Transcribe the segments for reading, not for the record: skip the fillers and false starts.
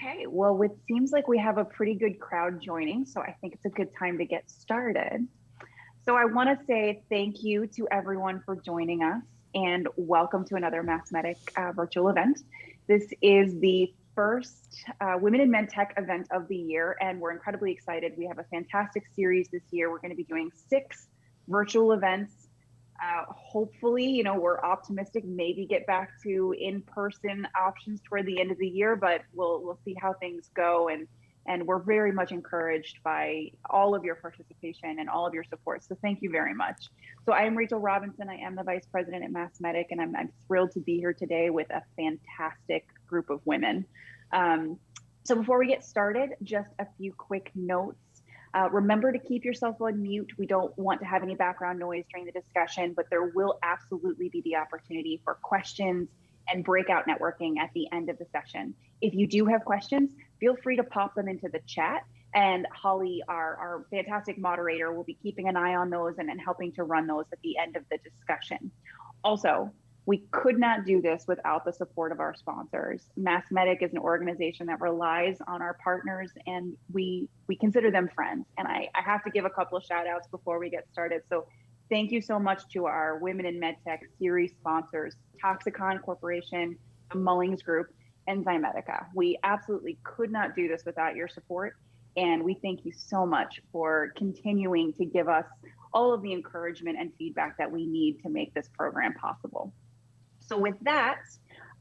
Okay, well, it seems like we have a pretty good crowd joining, so I think it's a good time to get started. So I want to say thank you to everyone for joining us and welcome to another Mathematic virtual event. This is the first Women in Medtech event of the year, and we're incredibly excited. We have a fantastic series this year. We're going to be doing 6 virtual events. Hopefully, we're optimistic, maybe get back to in-person options toward the end of the year, but we'll see how things go. And we're very much encouraged by all of your participation and all of your support. So thank you very much. So I am Rachel Robinson. I am the Vice President at Medtech, and I'm thrilled to be here today with a fantastic group of women. So before we get started, just a few quick notes. Remember to keep yourself on mute. We don't want to have any background noise during the discussion, but there will absolutely be the opportunity for questions and breakout networking at the end of the session. If you do have questions, feel free to pop them into the chat, and Holly, our fantastic moderator, will be keeping an eye on those and helping to run those at the end of the discussion. Also, we could not do this without the support of our sponsors. Medtech is an organization that relies on our partners, and we consider them friends. And I have to give a couple of shout outs before we get started. So thank you so much to our Women in Medtech series sponsors, Toxicon Corporation, the Mullings Group, and Zymedica. We absolutely could not do this without your support. And we thank you so much for continuing to give us all of the encouragement and feedback that we need to make this program possible. So with that,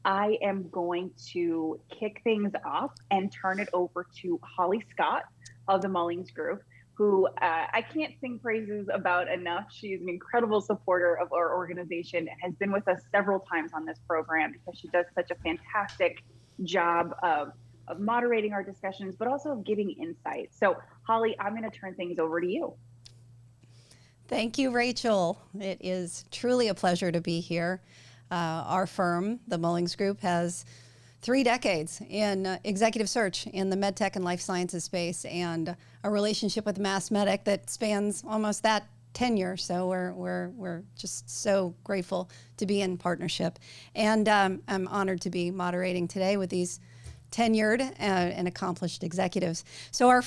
I am going to kick things off and turn it over to Holly Scott of the Mullings Group, who I can't sing praises about enough. She is an incredible supporter of our organization and has been with us several times on this program because she does such a fantastic job of moderating our discussions, but also of giving insight. So Holly, I'm going to turn things over to you. Thank you, Rachel. It is truly a pleasure to be here. Our firm, the Mullings Group, has 3 decades in executive search in the medtech and life sciences space, and a relationship with Medtech that spans almost that tenure. So we're just so grateful to be in partnership, and I'm honored to be moderating today with these tenured and accomplished executives. So I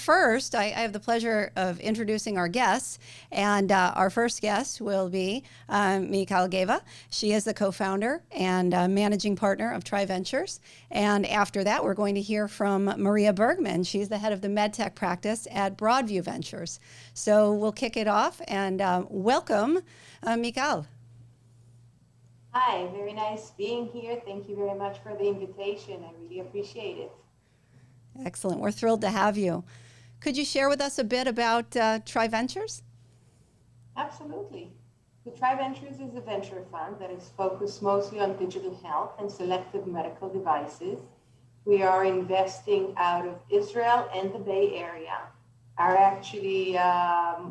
have the pleasure of introducing our guests, and our first guest will be Michal Geva. She is the co-founder and managing partner of Ventures. And after that, we're going to hear from Maria Bergman. She's the head of the Medtech practice at Longview Ventures. So we'll kick it off, and welcome, Michal. Hi, very nice being here. Thank you very much for the invitation. I really appreciate it. Excellent. We're thrilled to have you. Could you share with us a bit about Ventures? Absolutely. So Ventures is a venture fund that is focused mostly on digital health and selective medical devices. We are investing out of Israel and the Bay Area.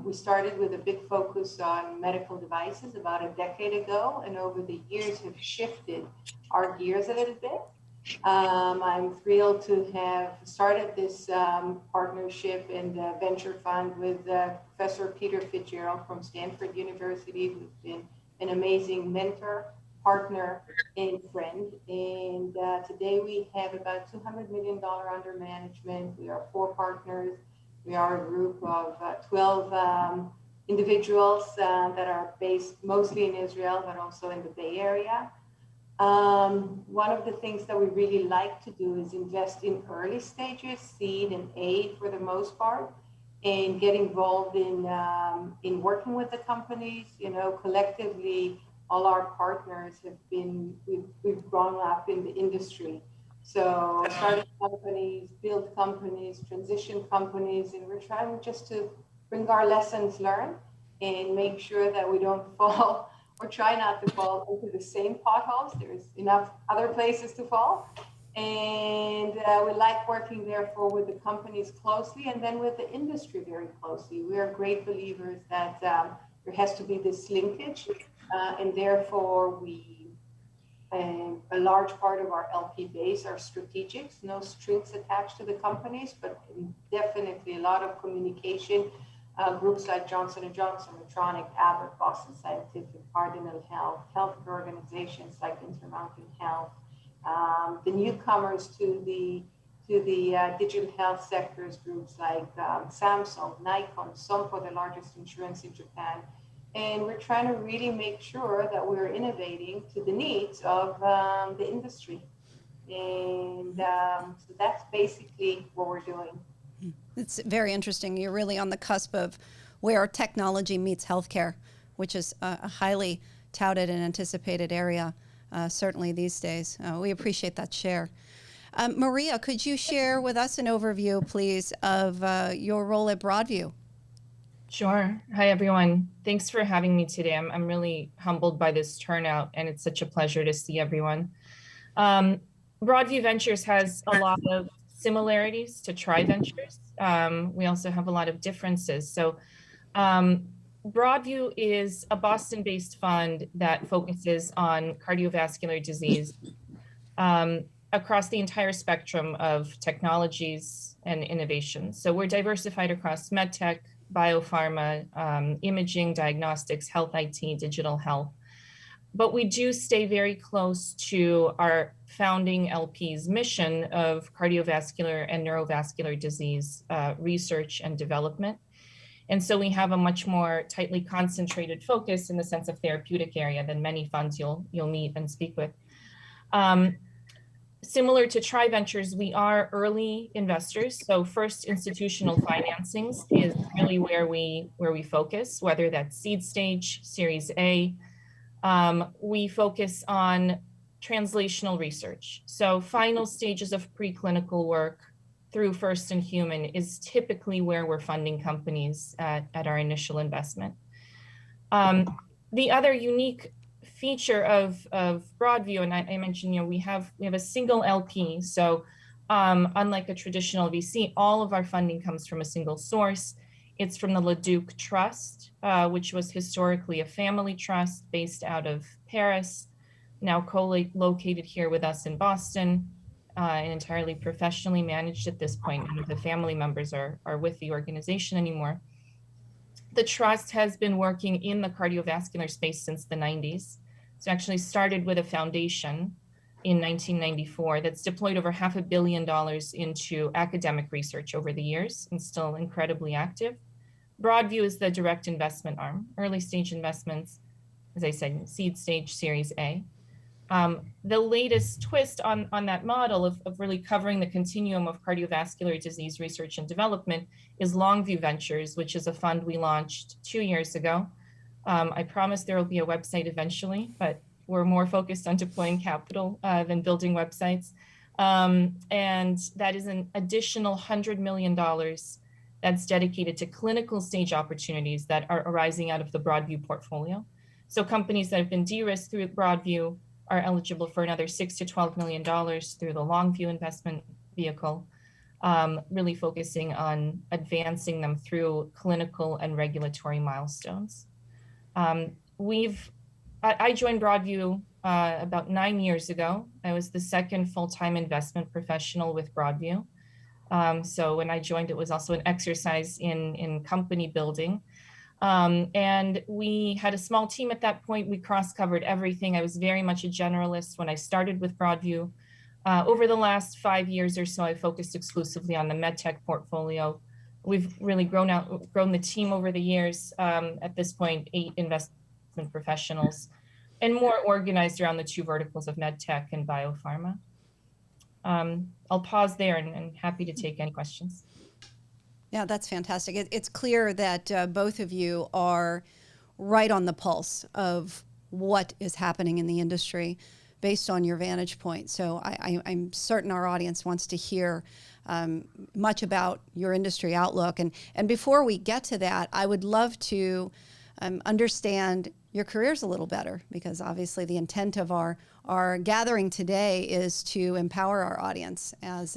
We started with a big focus on medical devices about a decade ago, and over the years have shifted our gears a little bit. I'm thrilled to have started this partnership and venture fund with Professor Peter Fitzgerald from Stanford University, who's been an amazing mentor, partner, and friend. And today we have about $200 million under management. We are 4 partners. We are a group of 12 individuals that are based mostly in Israel, but also in the Bay Area. One of the things that we really like to do is invest in early stages, seed and A for the most part, and get involved in working with the companies. Collectively, all our partners we've grown up in the industry. So started companies, build companies, transition companies, and we're trying just to bring our lessons learned and make sure that we don't fall or try not to fall into the same potholes. There's enough other places to fall. And we like working therefore with the companies closely and then with the industry very closely. We are great believers that there has to be this linkage, and therefore a large part of our LP base are strategics, no strings attached to the companies, but definitely a lot of communication. Groups like Johnson & Johnson, Medtronic, Abbott, Boston Scientific, Cardinal Health, healthcare organizations like Intermountain Health, the newcomers to to the digital health sectors, groups like Samsung, Nikon, Sompo, the largest insurance in Japan. And we're trying to really make sure that we're innovating to the needs of the industry. And so that's basically what we're doing. It's very interesting. You're really on the cusp of where technology meets healthcare, which is a highly touted and anticipated area, certainly these days. We appreciate that share. Maria, could you share with us an overview, please, of your role at Broadview? Sure. Hi, everyone. Thanks for having me today. I'm really humbled by this turnout, and it's such a pleasure to see everyone. Broadview Ventures has a lot of similarities to Tri Ventures. We also have a lot of differences. So Broadview is a Boston-based fund that focuses on cardiovascular disease across the entire spectrum of technologies and innovation. So we're diversified across medtech, biopharma, imaging, diagnostics, health IT, digital health. But we do stay very close to our founding LP's mission of cardiovascular and neurovascular disease research and development. And so we have a much more tightly concentrated focus in the sense of therapeutic area than many funds you'll meet and speak with. Similar to Tri Ventures, we are early investors. So first institutional financings is really where we focus, whether that's seed stage, Series A. We focus on translational research. So final stages of preclinical work through first in human is typically where we're funding companies at our initial investment. The other unique feature of Broadview, and I mentioned, we have a single LP. So unlike a traditional VC, all of our funding comes from a single source. It's from the Leduc Trust, which was historically a family trust based out of Paris, now co-located here with us in Boston, and entirely professionally managed at this point. None of the family members are with the organization anymore. The trust has been working in the cardiovascular space since the 90s. So actually started with a foundation in 1994 that's deployed over $500 million into academic research over the years and still incredibly active. Broadview is the direct investment arm, early stage investments, as I said, seed stage, Series A. The latest twist on that model of really covering the continuum of cardiovascular disease research and development is Longview Ventures, which is a fund we launched 2 years ago. I promise there will be a website eventually, but we're more focused on deploying capital than building websites. And that is an additional $100 million that's dedicated to clinical stage opportunities that are arising out of the Broadview portfolio. So companies that have been de-risked through Broadview are eligible for another $6 to $12 million through the Longview investment vehicle, really focusing on advancing them through clinical and regulatory milestones. I joined Broadview about 9 years ago. I was the second full-time investment professional with Broadview. So when I joined, it was also an exercise in company building. And we had a small team at that point. We cross-covered everything. I was very much a generalist when I started with Broadview. Over the last 5 years or so, I focused exclusively on the Medtech portfolio. We've really grown the team over the years. At this point, 8 investment professionals, and more organized around the 2 verticals of Medtech and biopharma. I'll pause there and happy to take any questions. Yeah, that's fantastic. It's clear that both of you are right on the pulse of what is happening in the industry based on your vantage point. So I'm certain our audience wants to hear much about your industry outlook. And before we get to that, I would love to understand your careers a little better, because obviously the intent of our gathering today is to empower our audience as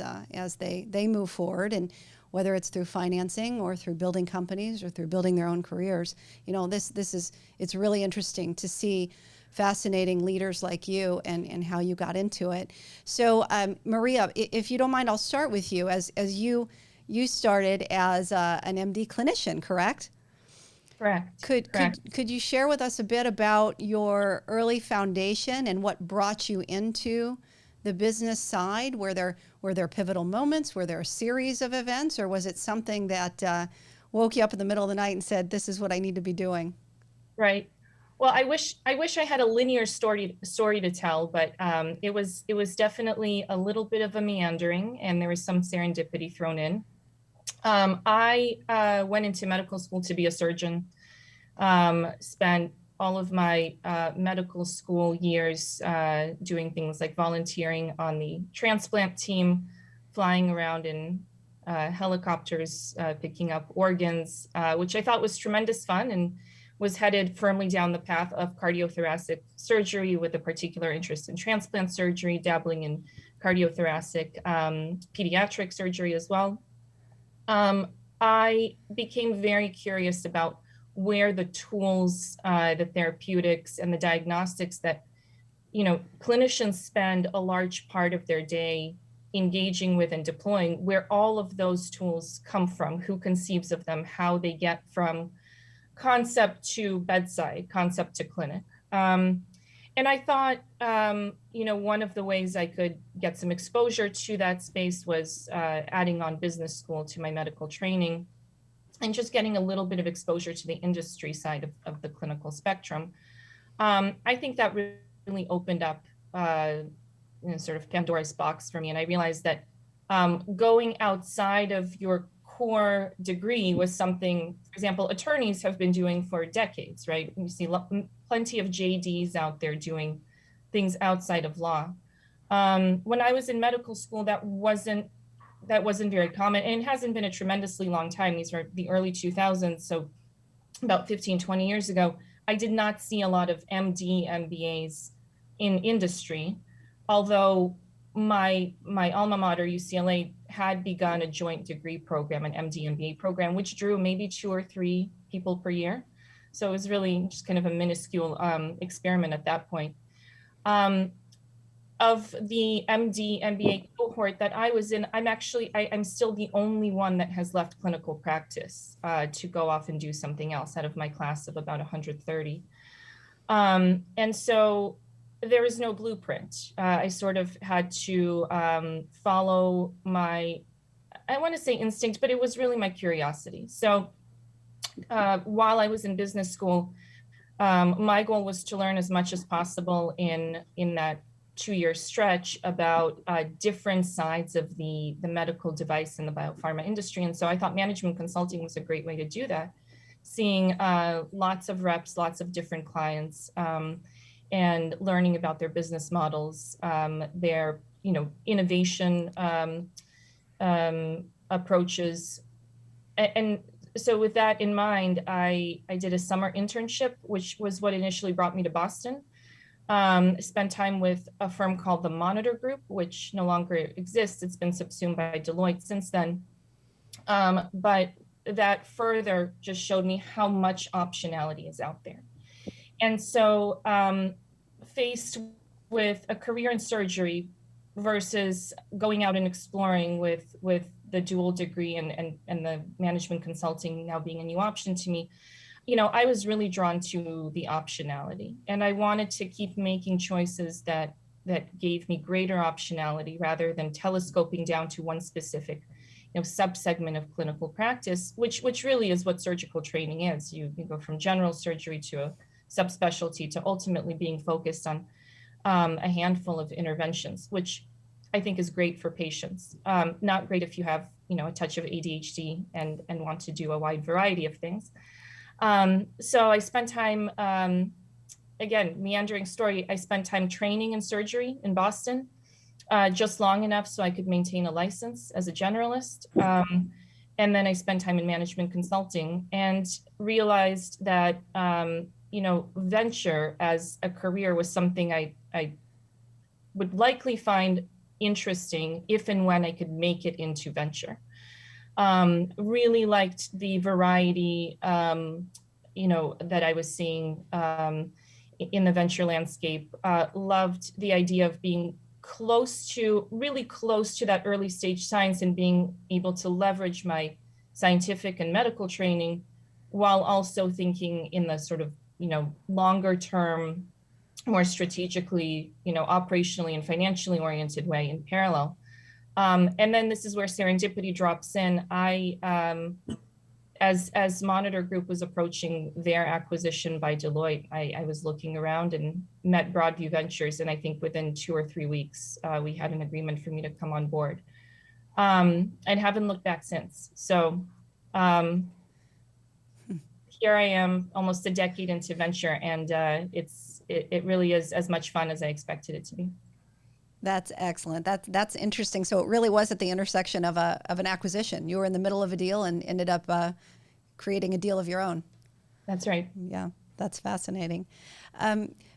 they move forward, and whether it's through financing or through building companies or through building their own careers. It's really interesting to see fascinating leaders like you and how you got into it. So Maria, if you don't mind, I'll start with you. As you started as an MD clinician, correct? Correct. Could you share with us a bit about your early foundation and what brought you into the business side? Were there pivotal moments? Were there a series of events, or was it something that woke you up in the middle of the night and said, "This is what I need to be doing"? Right. Well, I wish I had a linear story to tell, but it was definitely a little bit of a meandering, and there was some serendipity thrown in. I went into medical school to be a surgeon. Spent all of my medical school years doing things like volunteering on the transplant team, flying around in helicopters, picking up organs, which I thought was tremendous fun, and was headed firmly down the path of cardiothoracic surgery with a particular interest in transplant surgery, dabbling in cardiothoracic pediatric surgery as well. I became very curious about where the tools, the therapeutics, and the diagnostics that, clinicians spend a large part of their day engaging with and deploying, where all of those tools come from, who conceives of them, how they get from concept to bedside, concept to clinic. And I thought, one of the ways I could get some exposure to that space was adding on business school to my medical training, and just getting a little bit of exposure to the industry side of the clinical spectrum. I think that really opened up sort of Pandora's box for me. And I realized that going outside of your core degree was something, for example, attorneys have been doing for decades, right? You see plenty of JDs out there doing things outside of law. When I was in medical school, that wasn't very common, and it hasn't been a tremendously long time. These are the early 2000s, so about 15, 20 years ago. I did not see a lot of MD, MBAs in industry, although my alma mater, UCLA, had begun a joint degree program, an MD, MBA program, which drew maybe 2 or 3 people per year. So it was really just kind of a minuscule experiment at that point. Of the MD, MBA cohort that I was in, I'm still the only one that has left clinical practice to go off and do something else out of my class of about 130. And so there is no blueprint. I sort of had to follow my, I want to say instinct, but it was really my curiosity. So while I was in business school, my goal was to learn as much as possible in that 2-year stretch about different sides of the medical device and the biopharma industry. And so I thought management consulting was a great way to do that, seeing lots of reps, lots of different clients, and learning about their business models, their innovation approaches. And so with that in mind, I did a summer internship, which was what initially brought me to Boston. Spent time with a firm called the Monitor Group, which no longer exists. It's been subsumed by Deloitte since then. But that further just showed me how much optionality is out there. And so faced with a career in surgery versus going out and exploring with the dual degree and the management consulting now being a new option to me, I was really drawn to the optionality, and I wanted to keep making choices that gave me greater optionality rather than telescoping down to one specific, subsegment of clinical practice, which really is what surgical training is. You go from general surgery to a subspecialty to ultimately being focused on a handful of interventions, which I think is great for patients. Not great if you have, a touch of ADHD and want to do a wide variety of things. So I spent time, again, meandering story, I spent time training in surgery in Boston, just long enough so I could maintain a license as a generalist. And then I spent time in management consulting and realized that, venture as a career was something I would likely find interesting if and when I could make it into venture. Really liked the variety, that I was seeing in the venture landscape. Loved the idea of being really close to that early stage science and being able to leverage my scientific and medical training while also thinking in the sort of, longer term more strategically, operationally and financially oriented way in parallel. And then this is where serendipity drops in. As Monitor Group was approaching their acquisition by Deloitte, I was looking around and met Broadview Ventures. And I think within 2 or 3 weeks, we had an agreement for me to come on board. And haven't looked back since. So here I am almost a decade into venture, and it really is as much fun as I expected it to be. That's excellent. That's interesting. So it really was at the intersection of an acquisition. You were in the middle of a deal and ended up creating a deal of your own. That's right. Yeah, that's fascinating.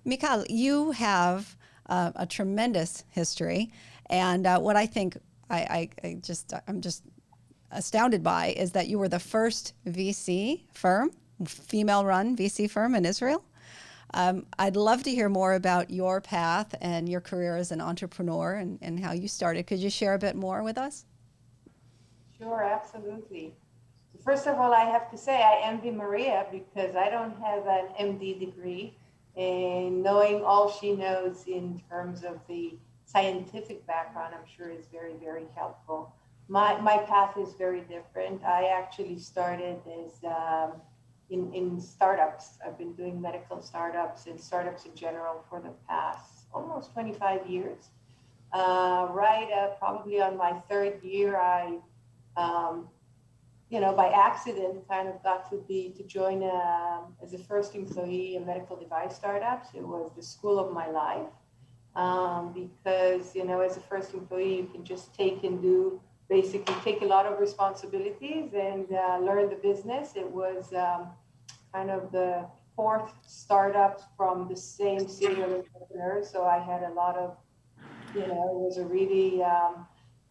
Michal, you have a tremendous history, and what I think I'm just astounded by is that you were the first VC firm, female-run VC firm in Israel. I'd love to hear more about your path and your career as an entrepreneur and how you started. Could you share a bit more with us? Sure, absolutely. First of all, I have to say I envy Maria because I don't have an MD degree, and knowing all she knows in terms of the scientific background, I'm sure is very, very helpful. My path is very different. I actually started as in startups. I've been doing medical startups and startups in general for the past almost 25 years. Probably on my 3rd year, I, by accident, kind of got to join as a first employee in medical device startups. It was the school of my life because, as a first employee, you can just basically take a lot of responsibilities and learn the business. It was kind of the 4th startup from the same serial entrepreneur. So I had a lot of, it was a really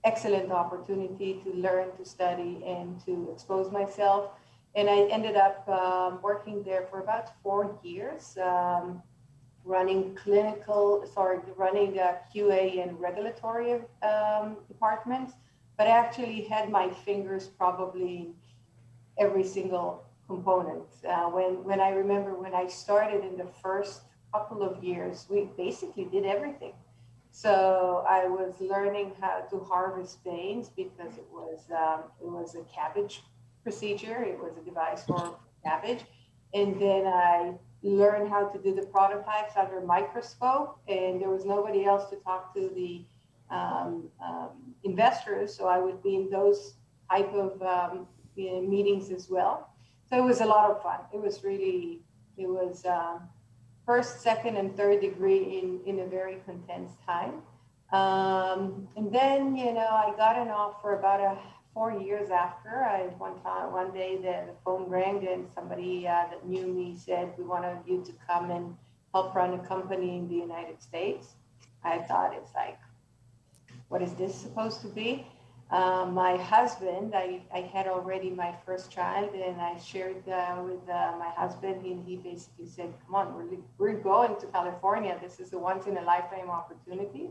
excellent opportunity to learn, to study, and to expose myself. And I ended up working there for about 4 years, running QA and regulatory departments. But I actually had my fingers probably in every single component. When I remember when I started in the first couple of years, we basically did everything. So I was learning how to harvest beans because it was a cabbage procedure. It was a device for cabbage. And then I learned how to do the prototypes under a microscope, and there was nobody else to talk to the investors, so I would be in those type of meetings as well. So it was a lot of fun. It was first, second, and third degree in a very condensed time. And then, I got an offer about 4 years after. One day the phone rang and somebody that knew me said, "We wanted you to come and help run a company in the United States." I thought, it's like, what is this supposed to be? My husband, I had already my first child, and I shared with my husband, and he basically said, "Come on, we're going to California. This is a once in a lifetime opportunity."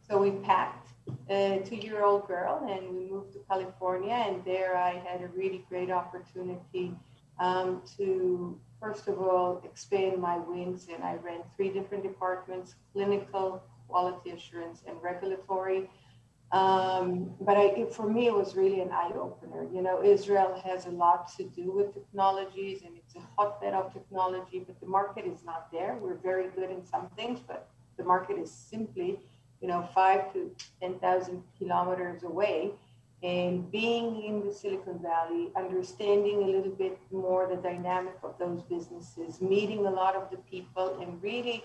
So we packed a 2-year-old girl and we moved to California, and there I had a really great opportunity to, first of all, expand my wings, and I ran 3 different departments: clinical, quality assurance, and regulatory. But for me, it was really an eye-opener. Israel has a lot to do with technologies, and it's a hotbed of technology, but the market is not there. We're very good in some things, but the market is simply 5 to 10,000 kilometers away. And being in the Silicon Valley, understanding a little bit more the dynamic of those businesses, meeting a lot of the people, and really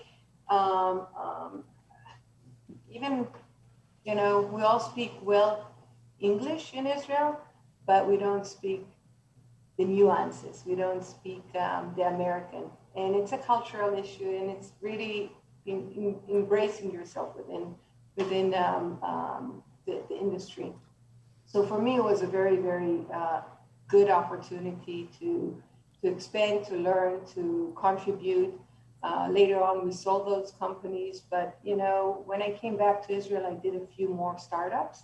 even, we all speak well English in Israel, but we don't speak the nuances. We don't speak the American. And it's a cultural issue, and it's really embracing yourself within the industry. So for me, it was a very, very good opportunity to expand, to learn, to contribute. Later on, we sold those companies, but when I came back to Israel, I did a few more startups.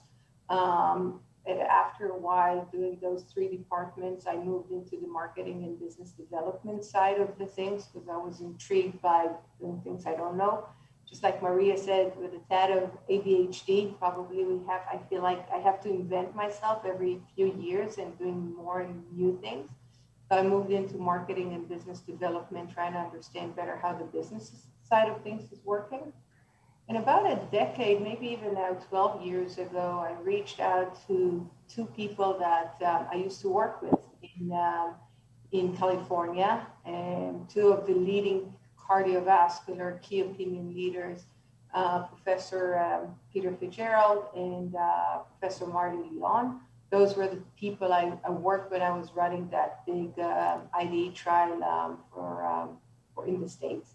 after a while doing those 3 departments, I moved into the marketing and business development side of the things because I was intrigued by doing things I don't know. Just like Maria said, with a tad of ADHD, probably I feel like I have to invent myself every few years and doing more and new things. So I moved into marketing and business development, trying to understand better how the business side of things is working. And about a decade, maybe even now 12 years ago, I reached out to 2 people that I used to work with in California, and 2 of the leading cardiovascular key opinion leaders, Professor Peter Fitzgerald and Professor Marty Leon. Those were the people I worked when I was running that big IDE trial for in the States.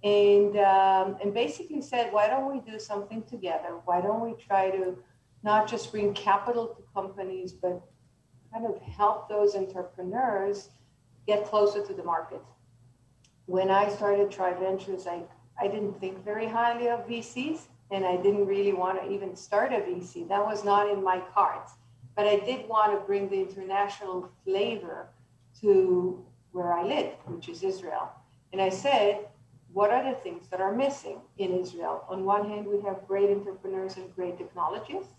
And basically said, why don't we do something together? Why don't we try to not just bring capital to companies, but kind of help those entrepreneurs get closer to the market? When I started Try Ventures, I didn't think very highly of VCs, and I didn't really want to even start a VC. That was not in my cards. But I did want to bring the international flavor to where I live, which is Israel. And I said, what are the things that are missing in Israel? On one hand, we have great entrepreneurs and great technologists.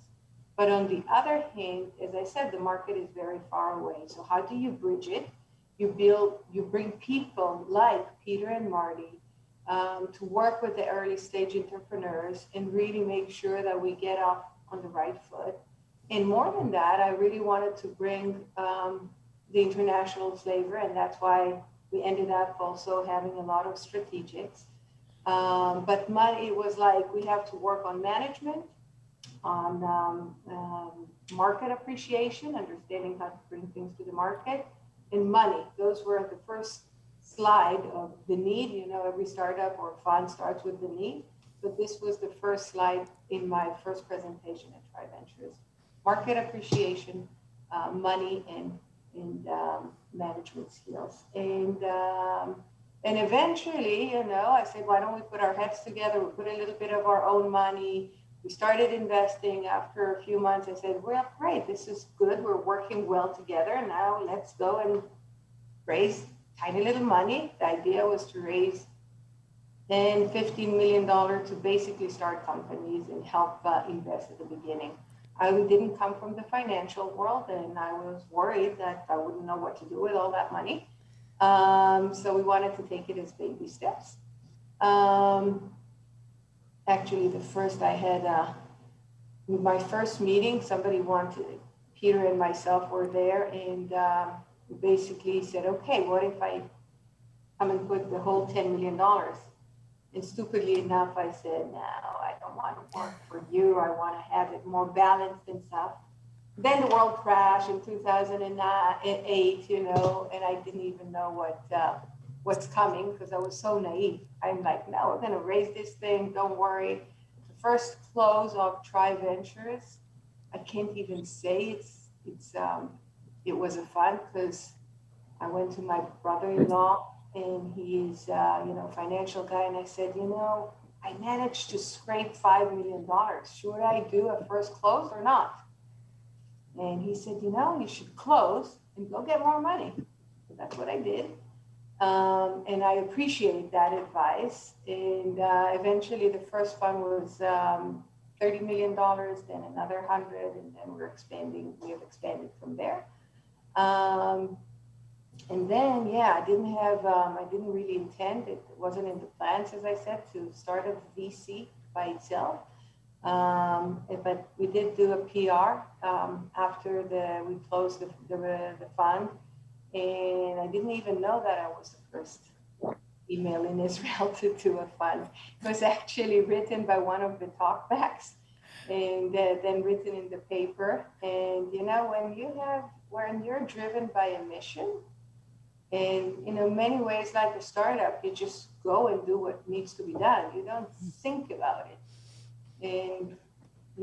But on the other hand, as I said, the market is very far away. So how do you bridge it? You bring people like Peter and Marty to work with the early stage entrepreneurs and really make sure that we get off on the right foot. And more than that, I really wanted to bring the international flavor, and that's why we ended up also having a lot of strategics. But money, it was like we have to work on management, on market appreciation, understanding how to bring things to the market, and money. Those were the first slide of the need. You know, every startup or fund starts with the need. But this was the first slide in my first presentation at Try Ventures. Market appreciation, money, and management skills. And eventually, you know, I said, why don't we put our heads together? We put a little bit of our own money. We started investing. After a few months, I said, well, great, this is good. We're working well together. Now let's go and raise tiny little money. The idea was to raise $10, $15 million to basically start companies and help invest at the beginning. I didn't come from the financial world, and I was worried that I wouldn't know what to do with all that money. So we wanted to take it as baby steps. Actually, my first meeting, somebody wanted, Peter and myself were there, and we basically said, okay, what if I come and put the whole $10 million? And stupidly enough, I said, no, I don't want to work for you. I want to have it more balanced and stuff. Then the world crashed in 2008, you know, and I didn't even know what's coming because I was so naive. I'm like, no, we're going to raise this thing. Don't worry. The first close of Try Ventures, I can't even say it was a fun because I went to my brother-in-law, and he's, financial guy. And I said, I managed to scrape $5 million. Should I do a first close or not? And he said, you should close and go get more money. So that's what I did. And I appreciate that advice. And eventually the first fund was $30 million, then another 100, and then we have expanded from there. And then, I didn't really intend, it wasn't in the plans, as I said, to start a VC by itself. But we did do a PR after we closed the fund. And I didn't even know that I was the first email in Israel to do a fund. It was actually written by one of the talkbacks and then written in the paper. And, when you're driven by a mission, and in many ways, like a startup, you just go and do what needs to be done. You don't think about it. And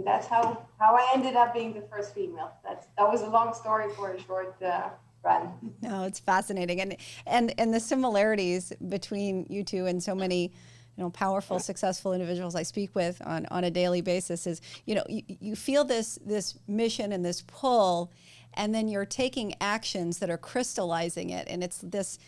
that's how I ended up being the first female. That was a long story for a short run. No, it's fascinating. And the similarities between you two and so many powerful, successful individuals I speak with on a daily basis is, you feel this mission and this pull, and then you're taking actions that are crystallizing it, and it's this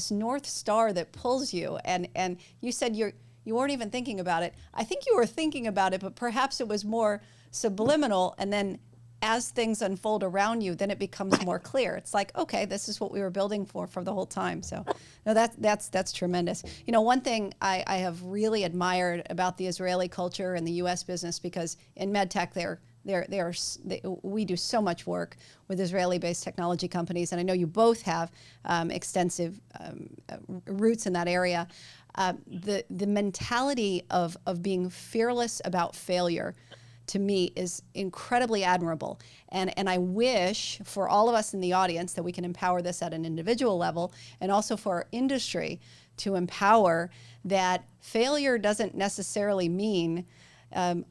North Star that pulls you. And you said you weren't even thinking about it. I think you were thinking about it, but perhaps it was more subliminal, and then as things unfold around you, then it becomes more clear. It's like, okay, this is what we were building for the whole time. So no, that's tremendous. One thing I have really admired about the Israeli culture and the U.S. business, because in Medtech, we do so much work with Israeli-based technology companies, and I know you both have extensive roots in that area. The mentality of being fearless about failure, to me, is incredibly admirable. And I wish for all of us in the audience that we can empower this at an individual level, and also for our industry to empower that failure doesn't necessarily mean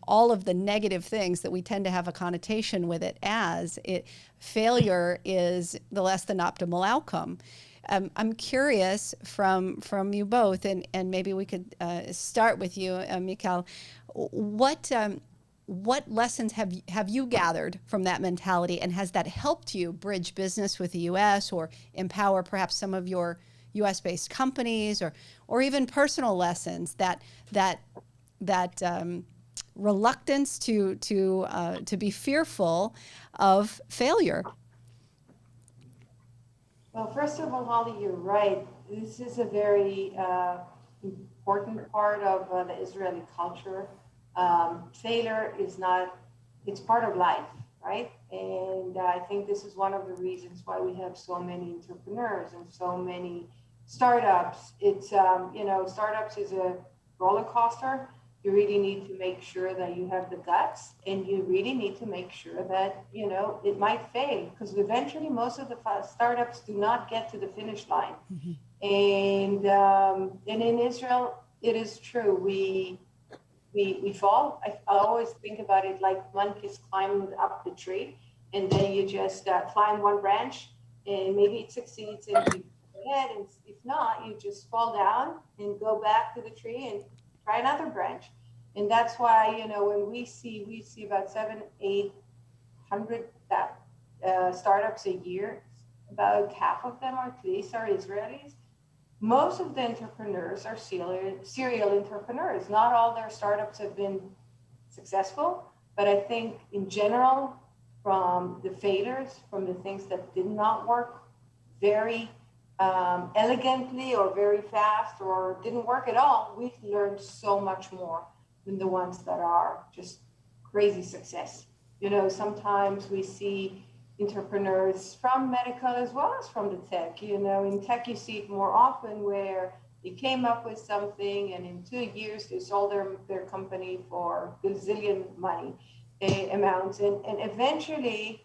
all of the negative things that we tend to have a connotation with it as. Failure is the less than optimal outcome. I'm curious from you both, and maybe we could start with you, Mikal. What lessons have you gathered from that mentality, and has that helped you bridge business with the U.S. or empower perhaps some of your U.S.-based companies, or even personal lessons that reluctance to be fearful of failure? Well, first of all, Holly, you're right. This is a very important part of the Israeli culture. Failure is not, it's part of life, right? And I think this is one of the reasons why we have so many entrepreneurs and so many startups. It's, startups is a roller coaster. You really need to make sure that you have the guts, and you really need to make sure that, it might fail, because eventually most of the startups do not get to the finish line. Mm-hmm. And in Israel, it is true. We fall. I always think about it like monkeys climbing up the tree, and then you just climb one branch, and maybe it succeeds and you go ahead, and if not, you just fall down and go back to the tree and try another branch. And that's why, when we see about 700-800 startups a year, about half of them at least are Israelis. Most of the entrepreneurs are serial entrepreneurs. Not all their startups have been successful, but I think in general, from the failures, from the things that did not work very elegantly or very fast or didn't work at all, we've learned so much more than the ones that are just crazy success. Sometimes we see entrepreneurs from medical as well as from the tech. In tech, you see it more often where they came up with something, and in 2 years they sold their company for gazillion money amounts. And eventually,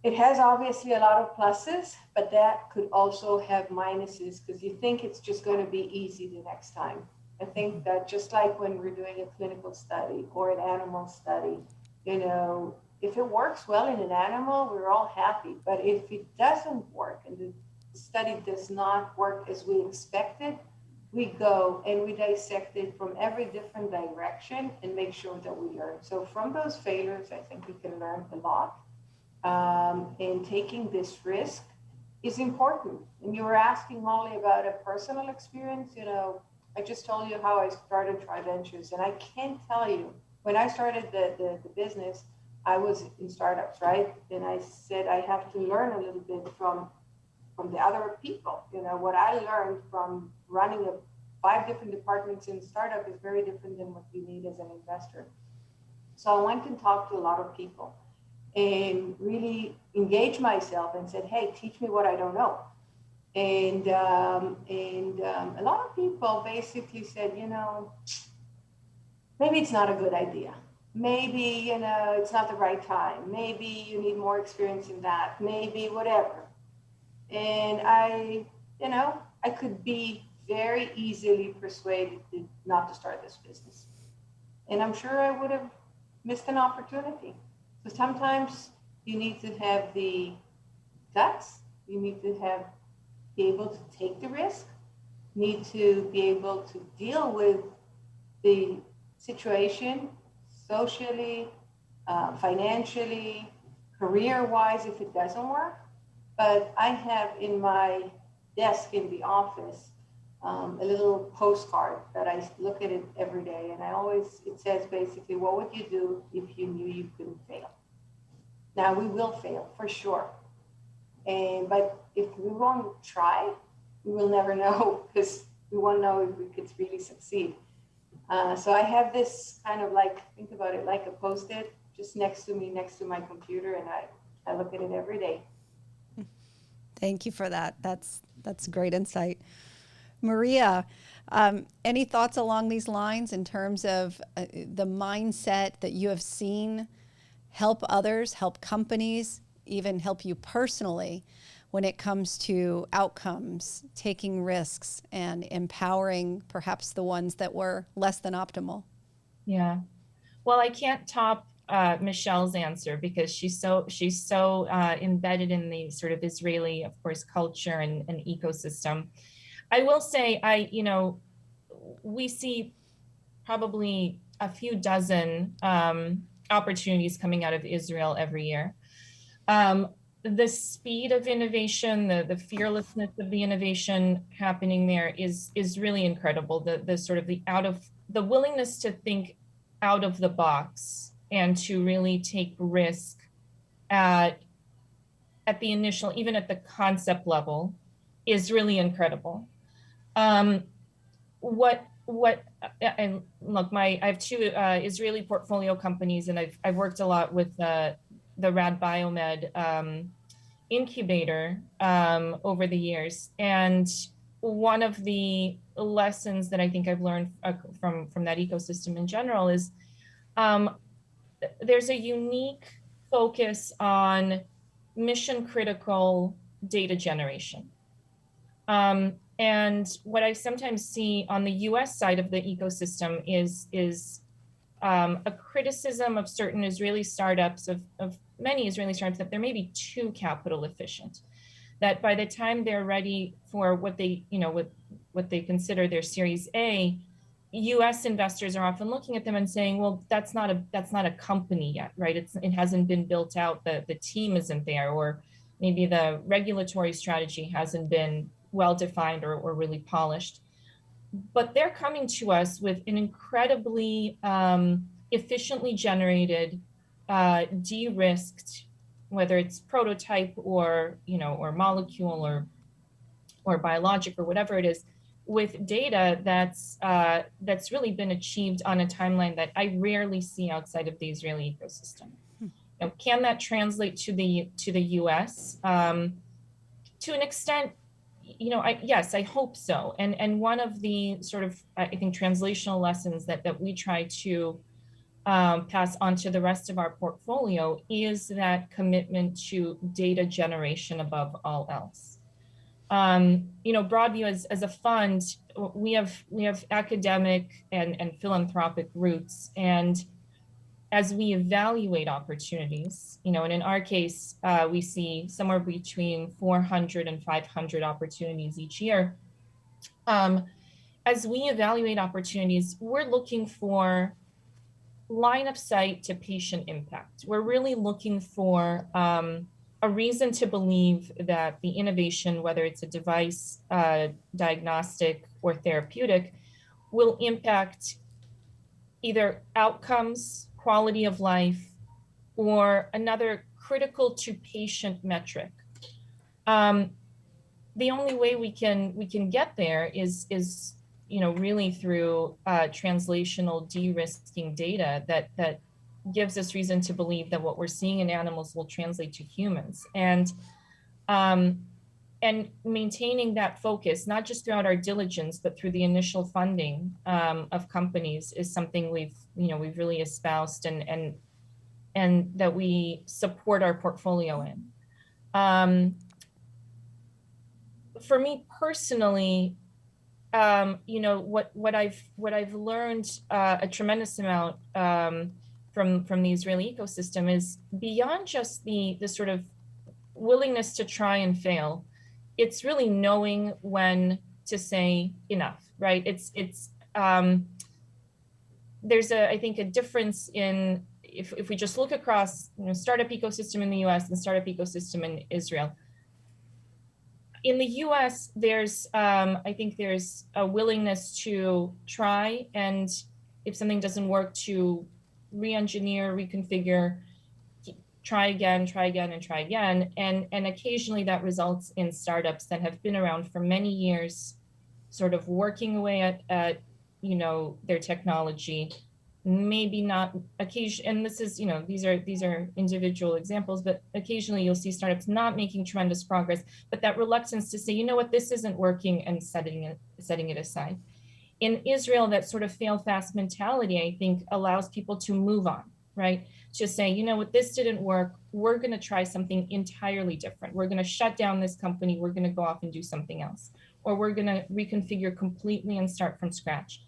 it has obviously a lot of pluses, but that could also have minuses, because you think it's just going to be easy the next time. I think that just like when we're doing a clinical study or an animal study, if it works well in an animal, we're all happy. But if it doesn't work and the study does not work as we expected, we go and we dissect it from every different direction and make sure that we learn. So from those failures, I think we can learn a lot. And taking this risk is important. And you were asking Molly about a personal experience. I just told you how I started Ventures, and I can't tell you, when I started the business, I was in startups, right? And I said I have to learn a little bit from the other people. What I learned from running 5 different departments in startup is very different than what you need as an investor. So I went and talked to a lot of people and really engaged myself and said, hey, teach me what I don't know. And a lot of people basically said, maybe it's not a good idea. Maybe, it's not the right time. Maybe you need more experience in that. Maybe whatever. And I could be very easily persuaded not to start this business. And I'm sure I would have missed an opportunity. So sometimes you need to have the guts. You need to be able to take the risk. Need to be able to deal with the situation socially, financially, career-wise if it doesn't work. But I have in my desk in the office a little postcard that I look at it every day, and it says basically, what would you do if you knew you couldn't fail? Now, we will fail for sure, but if we won't try, we will never know, because we won't know if we could really succeed. So I have this kind of like, think about it like a Post-it just next to me, next to my computer, and I look at it every day. Thank you for that. That's great insight. Maria, any thoughts along these lines in terms of the mindset that you have seen help others, help companies, even help you personally when it comes to outcomes, taking risks, and empowering perhaps the ones that were less than optimal? Yeah. Well, I can't top Michelle's answer, because she's so embedded in the sort of Israeli, of course, culture and ecosystem. I will say, we see probably a few dozen opportunities coming out of Israel every year. The speed of innovation, the fearlessness of the innovation happening there is really incredible. The sort of the willingness to think out of the box and to really take risk at the initial, even at the concept level, is really incredible. And look, I have two Israeli portfolio companies, and I've worked a lot with the Rad Biomed incubator over the years. And one of the lessons that I think I've learned from that ecosystem in general is there's a unique focus on mission critical data generation. And what I sometimes see on the US side of the ecosystem is a criticism of certain Israeli startups, of many Israeli startups, that they're maybe too capital efficient, that by the time they're ready for what they consider their Series A, US investors are often looking at them and saying, well, that's not a company yet, right? It hasn't been built out, the team isn't there, or maybe the regulatory strategy hasn't been well-defined or really polished. But they're coming to us with an incredibly efficiently generated, de-risked, whether it's prototype or molecule or biologic or whatever it is, with data that's really been achieved on a timeline that I rarely see outside of the Israeli ecosystem. Now, can that translate to the US? To an extent, yes, I hope so. And one of the sort of, I think, translational lessons that we try to pass on to the rest of our portfolio is that commitment to data generation above all else. Broadview as a fund, we have academic and philanthropic roots, and as we evaluate opportunities, and in our case, we see somewhere between 400 and 500 opportunities each year. As we evaluate opportunities, we're looking for line of sight to patient impact. We're really looking for a reason to believe that the innovation, whether it's a device, diagnostic, or therapeutic, will impact either outcomes, quality of life, or another critical to patient metric. The only way we can get there is really through translational de-risking data that gives us reason to believe that what we're seeing in animals will translate to humans. And maintaining that focus, not just throughout our diligence, but through the initial funding of companies, is something we've really espoused and that we support our portfolio in. For me personally, what I've learned a tremendous amount from the Israeli ecosystem is beyond just the sort of willingness to try and fail. It's really knowing when to say enough, right? It's there's I think a difference in, if we just look across, startup ecosystem in the US and startup ecosystem in Israel. In the US, there's, I think there's a willingness to try, and if something doesn't work, to re-engineer, reconfigure, try again, and try again. And occasionally that results in startups that have been around for many years, sort of working away at their technology, maybe not occasion, and this is, these are individual examples, but occasionally you'll see startups not making tremendous progress, but that reluctance to say, you know what, this isn't working, and setting it aside. In Israel, that sort of fail fast mentality, I think, allows people to move on, right? To say, you know what, this didn't work, we're going to try something entirely different. We're going to shut down this company, we're going to go off and do something else, or we're going to reconfigure completely and start from scratch.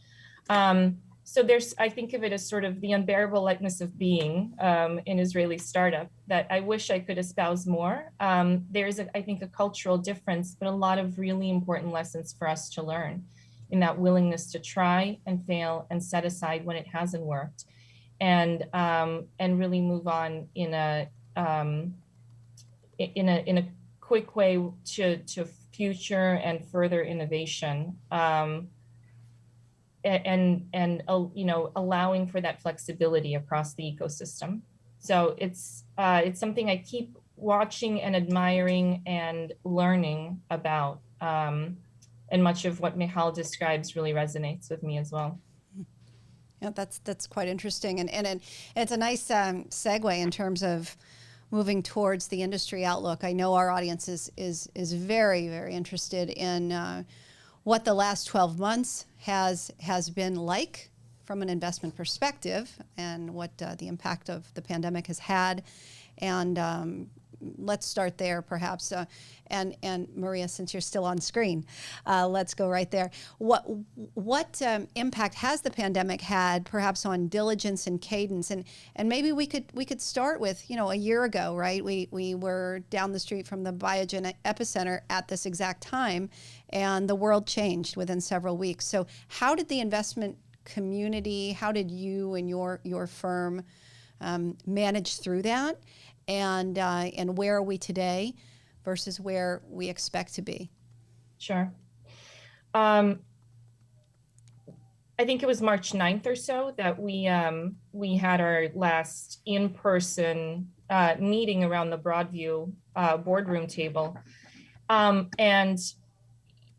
So there's, I think of it as sort of the unbearable lightness of being in Israeli startup that I wish I could espouse more. There's, I think, a cultural difference, but a lot of really important lessons for us to learn in that willingness to try and fail and set aside when it hasn't worked, and really move on in a quick way to future and further innovation. And allowing for that flexibility across the ecosystem. So it's something I keep watching and admiring and learning about, and much of what Michal describes really resonates with me as well. Yeah, that's quite interesting, and it's a nice segue in terms of moving towards the industry outlook. I know our audience is very, very interested in what the last 12 months has been like from an investment perspective, and what the impact of the pandemic has had. And let's start there, perhaps. And Maria, since you're still on screen, let's go right there. What impact has the pandemic had, perhaps, on diligence and cadence? And maybe we could start with, a year ago, right? We were down the street from the Biogen epicenter at this exact time, and the world changed within several weeks. So how did the investment community, how did you and your firm manage through that? And where are we today versus where we expect to be? Sure. I think it was March 9th or so that we had our last in-person meeting around the Broadview boardroom table. And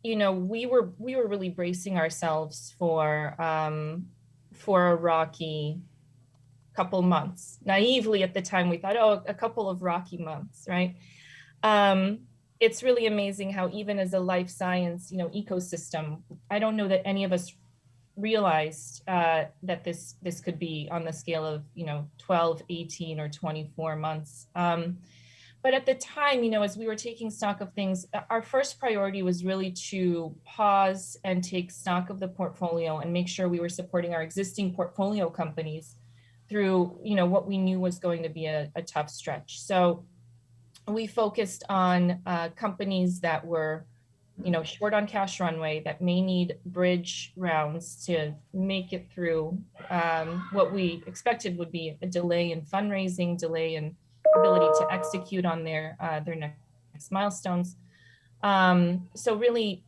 we were really bracing ourselves for a rocky couple months. Naively at the time, we thought, a couple of rocky months, right? It's really amazing how, even as a life science, ecosystem, I don't know that any of us realized that this could be on the scale of 12, 18, or 24 months. But at the time, as we were taking stock of things, our first priority was really to pause and take stock of the portfolio and make sure we were supporting our existing portfolio companies through what we knew was going to be a tough stretch. So we focused on companies that were short on cash runway, that may need bridge rounds to make it through what we expected would be a delay in fundraising, delay in ability to execute on their next milestones. So really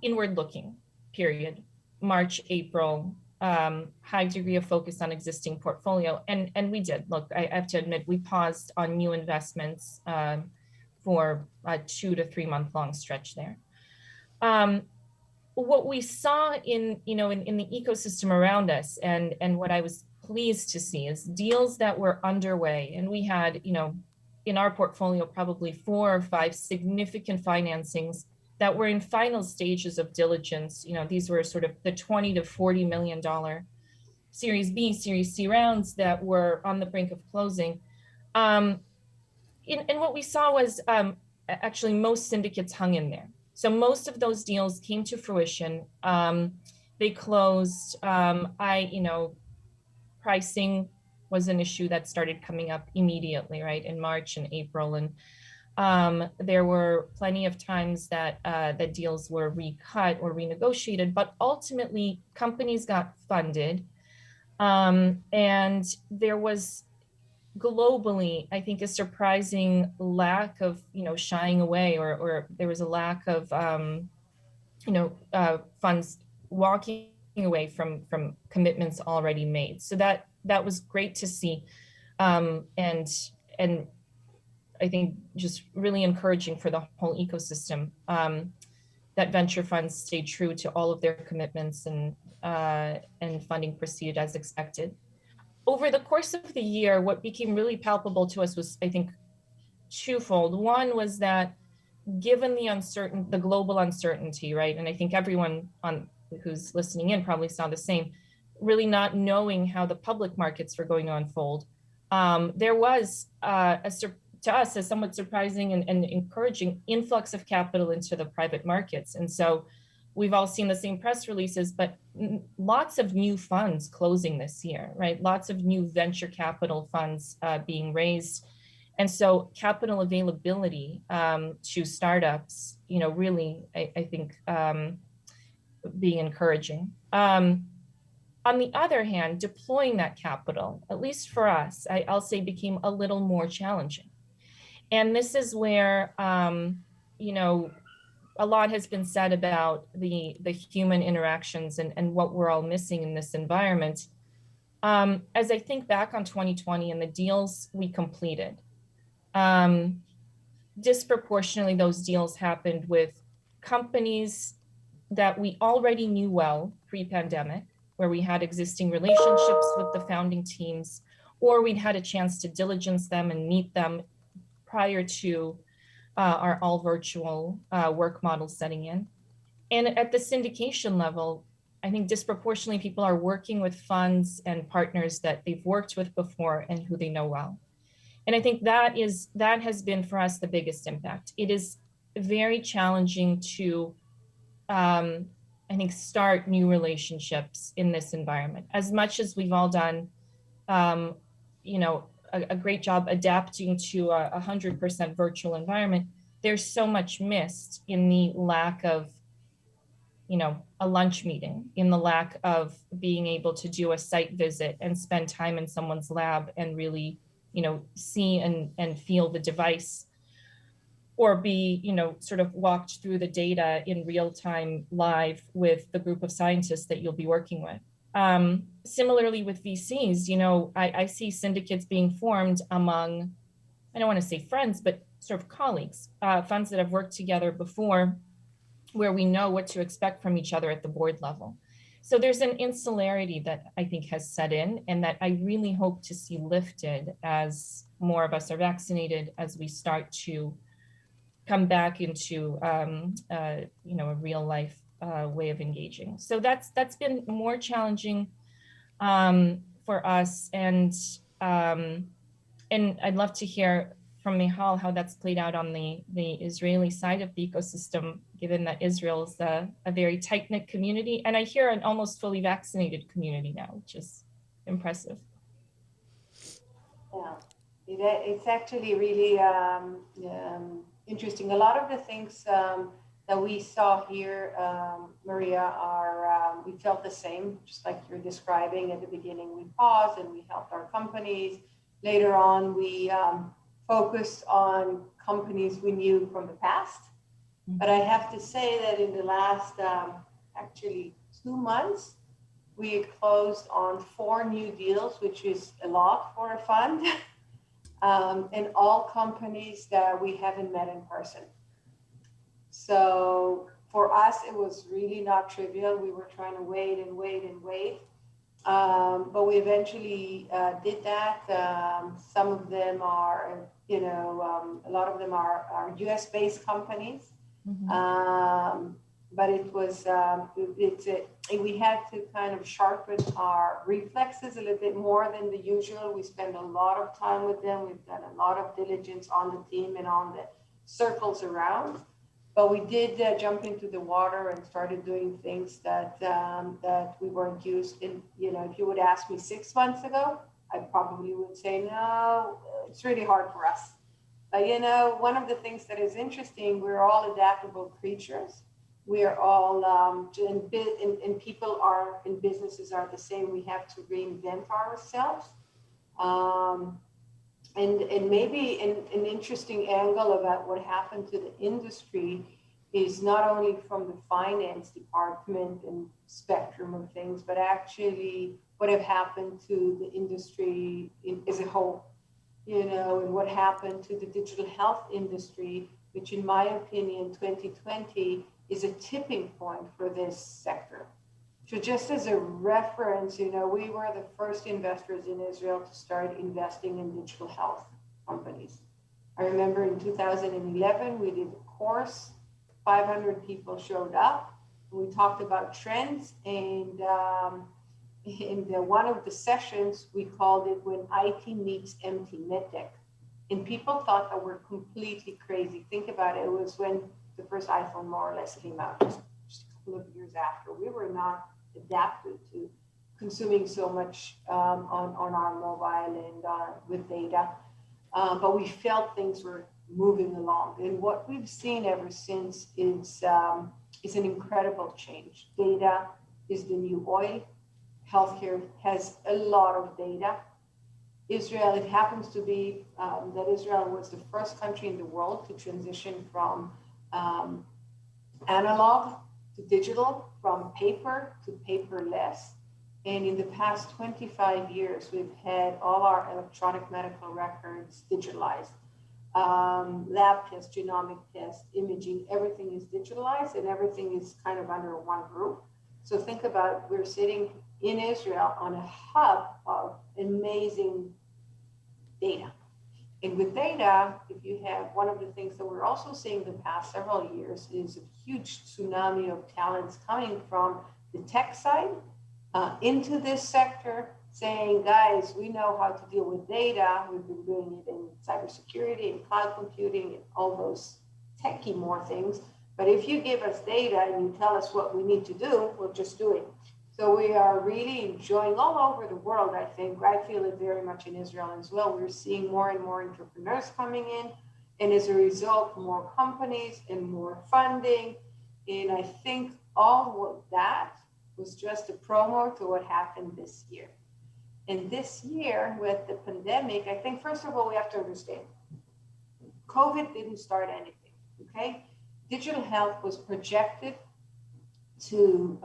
inward looking period, March, April, high degree of focus on existing portfolio. And we did. Look, I have to admit, we paused on new investments for a 2 to 3 month long stretch there. What we saw in the ecosystem around us, and what I was pleased to see, is deals that were underway. And we had, in our portfolio, probably 4 or 5 significant financings that were in final stages of diligence. These were sort of the $20 to $40 million Series B, Series C rounds that were on the brink of closing. And what we saw was actually most syndicates hung in there. So most of those deals came to fruition. They closed. Pricing was an issue that started coming up immediately, right, in March and April. And there were plenty of times that that deals were recut or renegotiated, but ultimately companies got funded. And there was globally, I think, a surprising lack of, shying away, or there was a lack of, funds walking away from commitments already made. So that was great to see, and I think just really encouraging for the whole ecosystem, that venture funds stayed true to all of their commitments, and funding proceeded as expected. Over the course of the year, what became really palpable to us was, I think, twofold. One was that given the global uncertainty, right? And I think everyone who's listening in probably saw the same, really not knowing how the public markets were going to unfold. There was to us a somewhat surprising and encouraging influx of capital into the private markets. And so we've all seen the same press releases, but lots of new funds closing this year, right? Lots of new venture capital funds being raised. And so capital availability to startups, really, I think, being encouraging. On the other hand, deploying that capital, at least for us, I'll say, became a little more challenging. And this is where, a lot has been said about the human interactions and what we're all missing in this environment. As I think back on 2020 and the deals we completed, disproportionately, those deals happened with companies that we already knew well pre-pandemic, where we had existing relationships with the founding teams, or we'd had a chance to diligence them and meet them prior to our all virtual work model setting in. And at the syndication level, I think disproportionately people are working with funds and partners that they've worked with before and who they know well. And I think that has been for us the biggest impact. It is very challenging to, I think, start new relationships in this environment. As much as we've all done, a great job adapting to a 100% virtual environment, there's so much missed in the lack of, a lunch meeting, in the lack of being able to do a site visit and spend time in someone's lab and really, see and feel the device, or be, sort of walked through the data in real time live with the group of scientists that you'll be working with. Similarly with VCs, I see syndicates being formed among, I don't want to say friends, but sort of colleagues, funds that have worked together before, where we know what to expect from each other at the board level. So there's an insularity that I think has set in, and that I really hope to see lifted as more of us are vaccinated, as we start to come back into a real life way of engaging. So that's been more challenging for us, and I'd love to hear from Michal how that's played out on the Israeli side of the ecosystem, given that Israel's a very tight-knit community, and I hear an almost fully vaccinated community now, which is impressive. Yeah, it's actually really interesting. A lot of the things that we saw here, Maria, are we felt the same, just like you're describing. At the beginning, we paused and we helped our companies. Later on, we focused on companies we knew from the past. But I have to say that in the last actually 2 months, we closed on 4 new deals, which is a lot for a fund, and all companies that we haven't met in person. So for us, it was really not trivial. We were trying to wait and wait and wait. But we eventually did that. Some of them are, a lot of them are US-based companies. Mm-hmm. But it was, we had to kind of sharpen our reflexes a little bit more than the usual. We spend a lot of time with them. We've done a lot of diligence on the team and on the circles around. But we did jump into the water and started doing things that we weren't used in. If you would ask me 6 months ago, I probably would say, no, it's really hard for us. But one of the things that is interesting, we're all adaptable creatures. We are all, and people are, and businesses are the same. We have to reinvent ourselves. And maybe an interesting angle about what happened to the industry is not only from the finance department and spectrum of things, but actually what have happened to the industry as a whole, and what happened to the digital health industry, which in my opinion, 2020 is a tipping point for this sector. So just as a reference, we were the first investors in Israel to start investing in digital health companies. I remember in 2011, we did a course, 500 people showed up. We talked about trends, and in one of the sessions, we called it When IT Meets Empty, Medtech. And people thought that we're completely crazy. Think about it. It was when the first iPhone more or less came out, just a couple of years after. We were not adapted to consuming so much on our mobile and with data. But we felt things were moving along. And what we've seen ever since is an incredible change. Data is the new oil. Healthcare has a lot of data. Israel, it happens to be that Israel was the first country in the world to transition from analog to digital, from paper to paperless. And in the past 25 years, we've had all our electronic medical records digitalized. Lab tests, genomic tests, imaging, everything is digitalized and everything is kind of under one roof. So think about, we're sitting in Israel on a hub of amazing data. And with data, if you have, one of the things that we're also seeing the past several years is a huge tsunami of talents coming from the tech side into this sector, saying, guys, we know how to deal with data. We've been doing it in cybersecurity and cloud computing and all those techie more things. But if you give us data and you tell us what we need to do, we'll just do it. So we are really enjoying all over the world, I think. I feel it very much in Israel as well. We're seeing more and more entrepreneurs coming in. And as a result, more companies and more funding. And I think all of that was just a promo to what happened this year. And this year with the pandemic, I think, first of all, we have to understand, COVID didn't start anything, okay? Digital health was projected to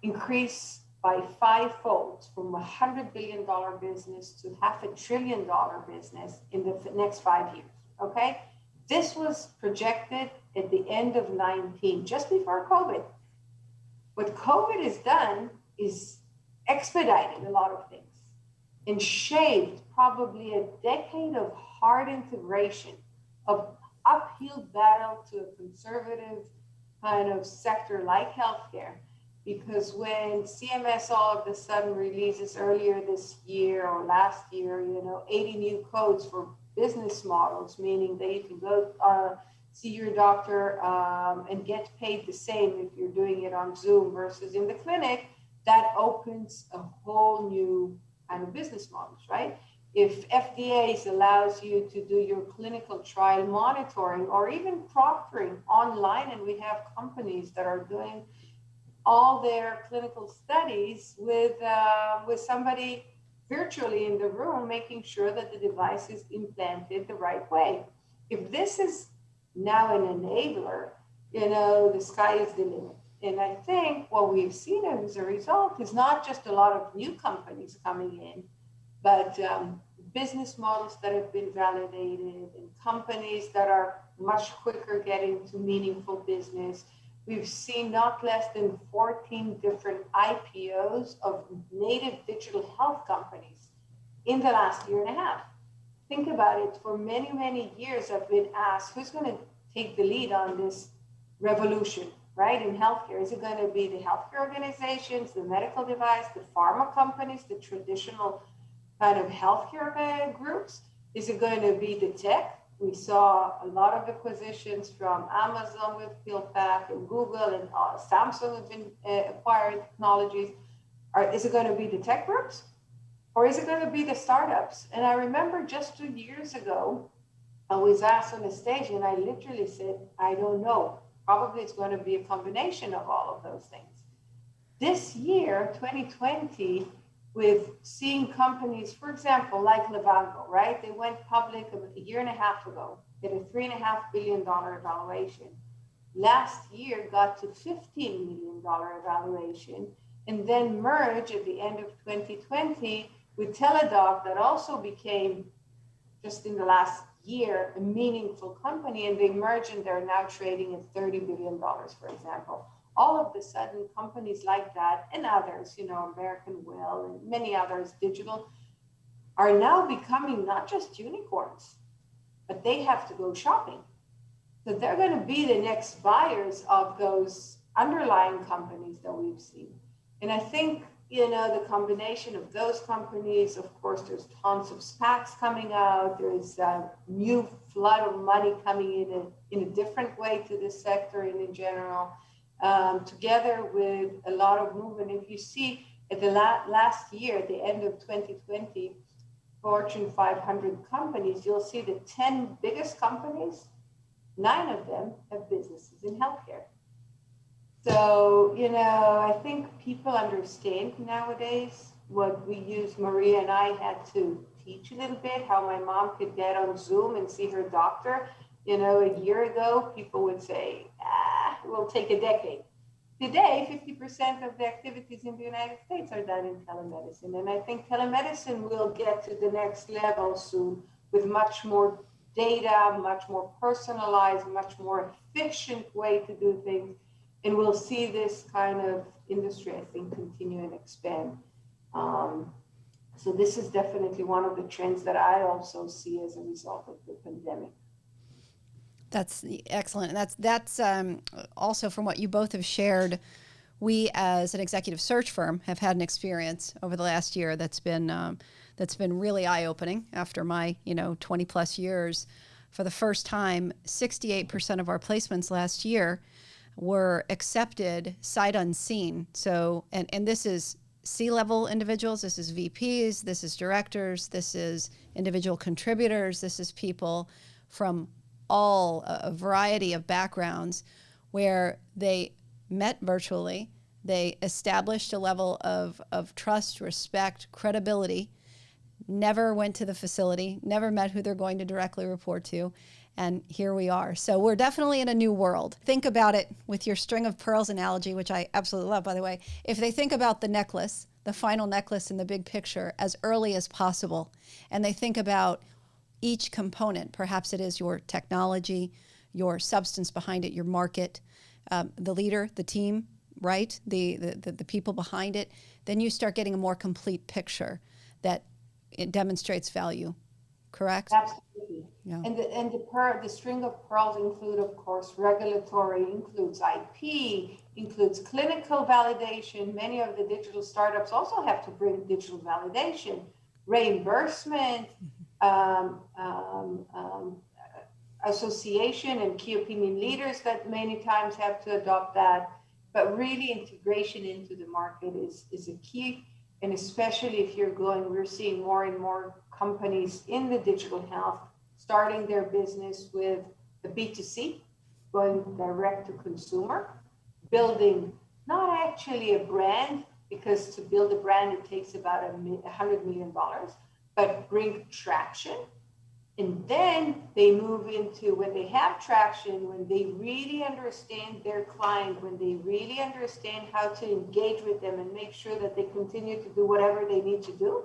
increase by fivefold from $100 billion business to $500 billion business in the next 5 years, okay? This was projected at the end of 19, just before COVID. What COVID has done is expedited a lot of things and shaved probably a decade of hard integration, of uphill battle to a conservative kind of sector like healthcare. Because when CMS all of a sudden releases earlier this year or last year, 80 new codes for business models, meaning that you can go see your doctor and get paid the same if you're doing it on Zoom versus in the clinic, that opens a whole new kind of business models, right? If FDA allows you to do your clinical trial monitoring or even proctoring online, and we have companies that are doing all their clinical studies with somebody virtually in the room, making sure that the device is implanted the right way. If this is now an enabler, the sky is the limit. And I think what we've seen as a result is not just a lot of new companies coming in, but business models that have been validated and companies that are much quicker getting to meaningful business. We've seen not less than 14 different IPOs of native digital health companies in the last year and a half. Think about it, for many, many years I've been asked, who's going to take the lead on this revolution, right, in healthcare? Is it going to be the healthcare organizations, the medical device, the pharma companies, the traditional kind of healthcare groups? Is it going to be the tech? We saw a lot of acquisitions from Amazon with PillPack and Google, and Samsung have been acquiring technologies. Is it going to be the tech groups? Or is it going to be the startups? And I remember just 2 years ago, I was asked on the stage and I literally said, I don't know. probably it's going to be a combination of all of those things. This year, 2020, with seeing companies, for example, like Livongo, right? They went public a year and a half ago, did a $3.5 billion valuation. Last year got to $15 million valuation, and then merged at the end of 2020 with Teladoc, that also became, just in the last year, a meaningful company, and they merged and they're now trading at $30 billion, for example. All of a sudden, companies like that and others, American Will and many others, digital, are now becoming not just unicorns, but they have to go shopping. So they're going to be the next buyers of those underlying companies that we've seen. And I think, the combination of those companies, of course, there's tons of SPACs coming out. There's a new flood of money coming in a different way to this sector and in general. Together with a lot of movement. If you see at the last year, at the end of 2020, Fortune 500 companies, you'll see the 10 biggest companies, 9 of them have businesses in healthcare. So, I think people understand nowadays what we use. Maria and I had to teach a little bit how my mom could get on Zoom and see her doctor. A year ago, people would say, it will take a decade. Today, 50% of the activities in the United States are done in telemedicine. And I think telemedicine will get to the next level soon with much more data, much more personalized, much more efficient way to do things. And we'll see this kind of industry, I think, continue and expand. So this is definitely one of the trends that I also see as a result of the pandemic. That's excellent. And that's also from what you both have shared. We, as an executive search firm, have had an experience over the last year that's been really eye-opening. After my 20 plus years, for the first time, 68% of our placements last year were accepted sight unseen. So, and this is C-level individuals, this is VPs, this is directors, this is individual contributors, this is people from a variety of backgrounds, where they met virtually, they established a level of trust, respect, credibility, never went to the facility, never met who they're going to directly report to, and here we are. So we're definitely in a new world. Think about it with your string of pearls analogy, which I absolutely love, by the way. If they think about the necklace, the final necklace in the big picture, as early as possible, and they think about each component, perhaps it is your technology, your substance behind it, your market, the leader, the team, right? The people behind it, then you start getting a more complete picture that it demonstrates value, correct? Absolutely. Yeah. And the string of pearls include, of course, regulatory, includes IP, includes clinical validation. Many of the digital startups also have to bring digital validation, reimbursement, association and key opinion leaders that many times have to adopt that. But really, integration into the market is a key. And especially if we're seeing more and more companies in the digital health starting their business with the B2C, going direct to consumer, building not actually a brand, because to build a brand, it takes about $100 million, but bring traction. And then they move into, when they have traction, when they really understand their client, when they really understand how to engage with them and make sure that they continue to do whatever they need to do,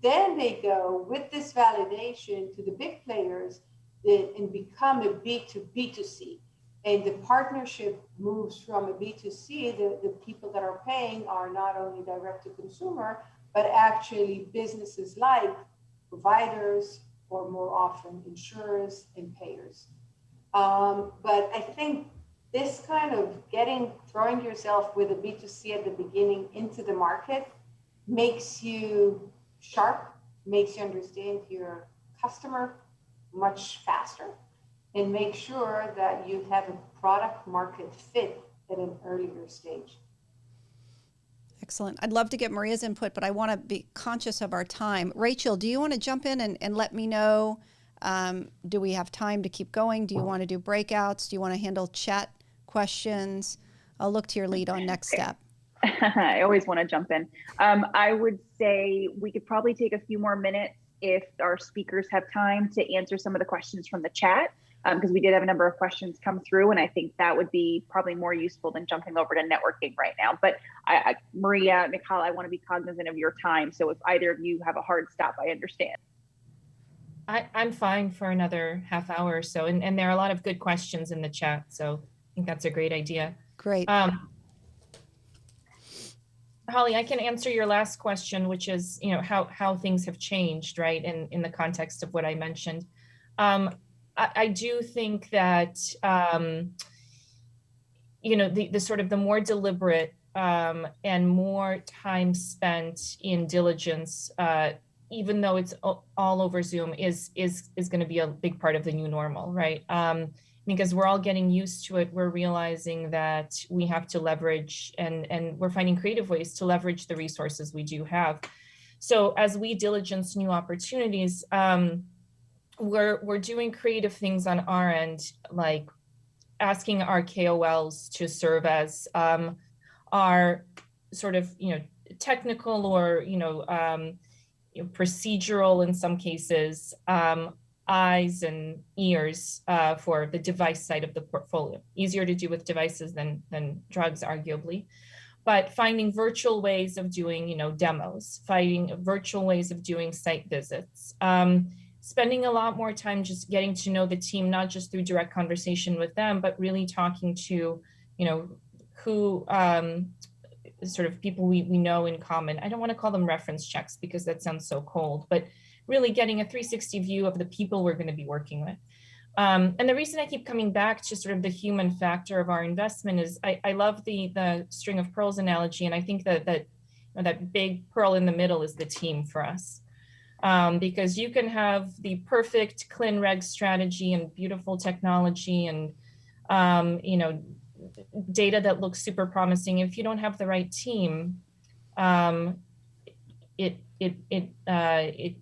then they go with this validation to the big players and become a B2B2C. And the partnership moves from a B2C, the people that are paying are not only direct to consumer, but actually businesses like providers, or more often insurers and payers. But I think this kind of throwing yourself with a B2C at the beginning into the market makes you sharp, makes you understand your customer much faster, and make sure that you have a product market fit at an earlier stage. Excellent. I'd love to get Maria's input, but I want to be conscious of our time. Rachel, do you want to jump in and let me know Do we have time to keep going? Do you want to do breakouts? Do you want to handle chat questions? I'll look to your lead on next step. I always want to jump in. I would say we could probably take a few more minutes if our speakers have time to answer some of the questions from the chat, because we did have a number of questions come through, and I think that would be probably more useful than jumping over to networking right now. But Maria, Mikhail, I want to be cognizant of your time. So if either of you have a hard stop, I understand. I'm fine for another half hour or so. And there are a lot of good questions in the chat. So I think that's a great idea. Great. Holly, I can answer your last question, which is, how things have changed, right? In the context of what I mentioned. I do think that, the sort of the more deliberate and more time spent in diligence, even though it's all over Zoom, is going to be a big part of the new normal, right? Because we're all getting used to it. We're realizing that we have to leverage, and we're finding creative ways to leverage the resources we do have. So as we diligence new opportunities, we're doing creative things on our end, like asking our KOLs to serve as our sort of technical or procedural, in some cases, eyes and ears for the device side of the portfolio. Easier to do with devices than drugs, arguably. But finding virtual ways of doing demos, finding virtual ways of doing site visits, spending a lot more time just getting to know the team, not just through direct conversation with them, but really talking to who sort of people we know in common. I don't want to call them reference checks because that sounds so cold, but really getting a 360 view of the people we're going to be working with. And the reason I keep coming back to sort of the human factor of our investment is I love the string of pearls analogy. And I think that big pearl in the middle is the team for us. Because you can have the perfect clean reg strategy and beautiful technology and, data that looks super promising. If you don't have the right team, it